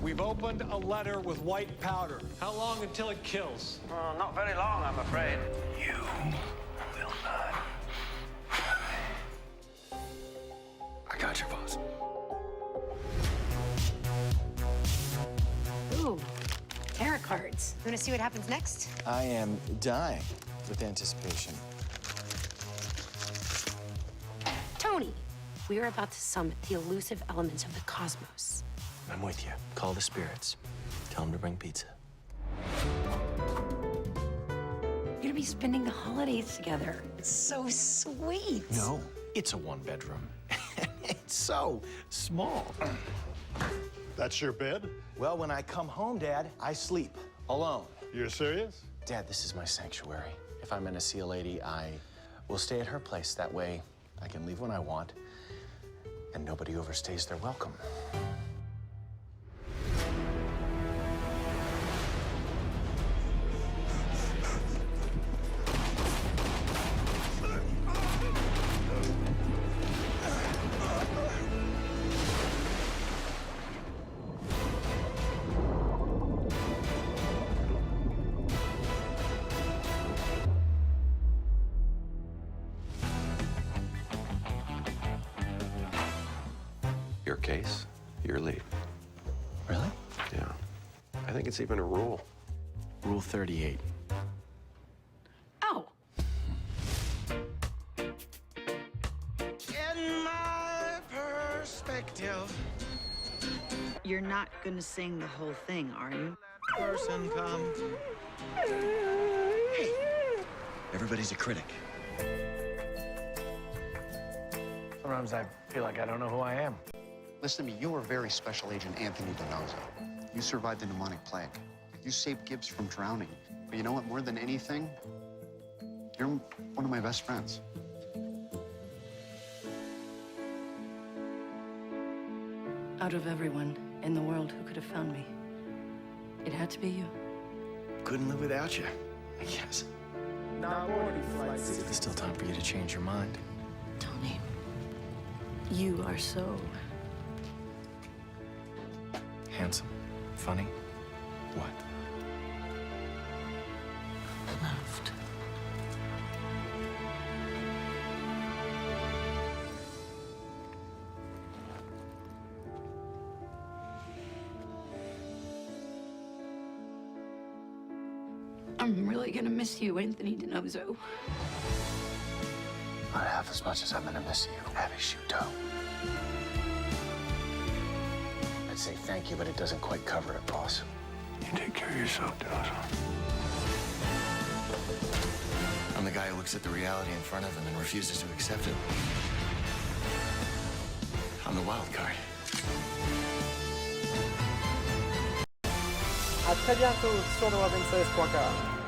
We've opened a letter with white powder. How long until it kills? Not very long, I'm afraid. You will not. I got you, boss. Ooh, tarot cards. You want to see what happens next? I am dying with anticipation. Tony, we are about to summit the elusive elements of the cosmos. I'm with you. Call the spirits. Tell them to bring pizza. You're gonna be spending the holidays together. It's so sweet. No, it's a one-bedroom. It's so small. That's your bed? Well, when I come home, Dad, I sleep alone. You're serious? Dad, this is my sanctuary. If I'm gonna see a lady, I will stay at her place. That way, I can leave when I want, and nobody overstays their welcome. Your case, your lead. Really? Yeah. I think it's even a rule. Rule 38. Oh. In my perspective. You're not gonna sing the whole thing, are you? Person come. Everybody's a critic. Sometimes I feel like I don't know who I am. Listen to me, you were very Special Agent Anthony DiNozzo. You survived the pneumonic plague. You saved Gibbs from drowning. But you know what, more than anything, you're one of my best friends. Out of everyone in the world who could have found me, it had to be you. Couldn't live without you, I guess. There's still time for you to change your mind. Tony, you are so Handsome. Funny. What? loved. I'm really gonna miss you, Anthony DiNozzo. Not half as much as I'm gonna miss you, Abby Shuto. I'd say thank you, but it doesn't quite cover it, boss. You take care of yourself, DiNozzo. I'm the guy who looks at the reality in front of him and refuses to accept it. I'm the wild card. À très bientôt sur 216.com.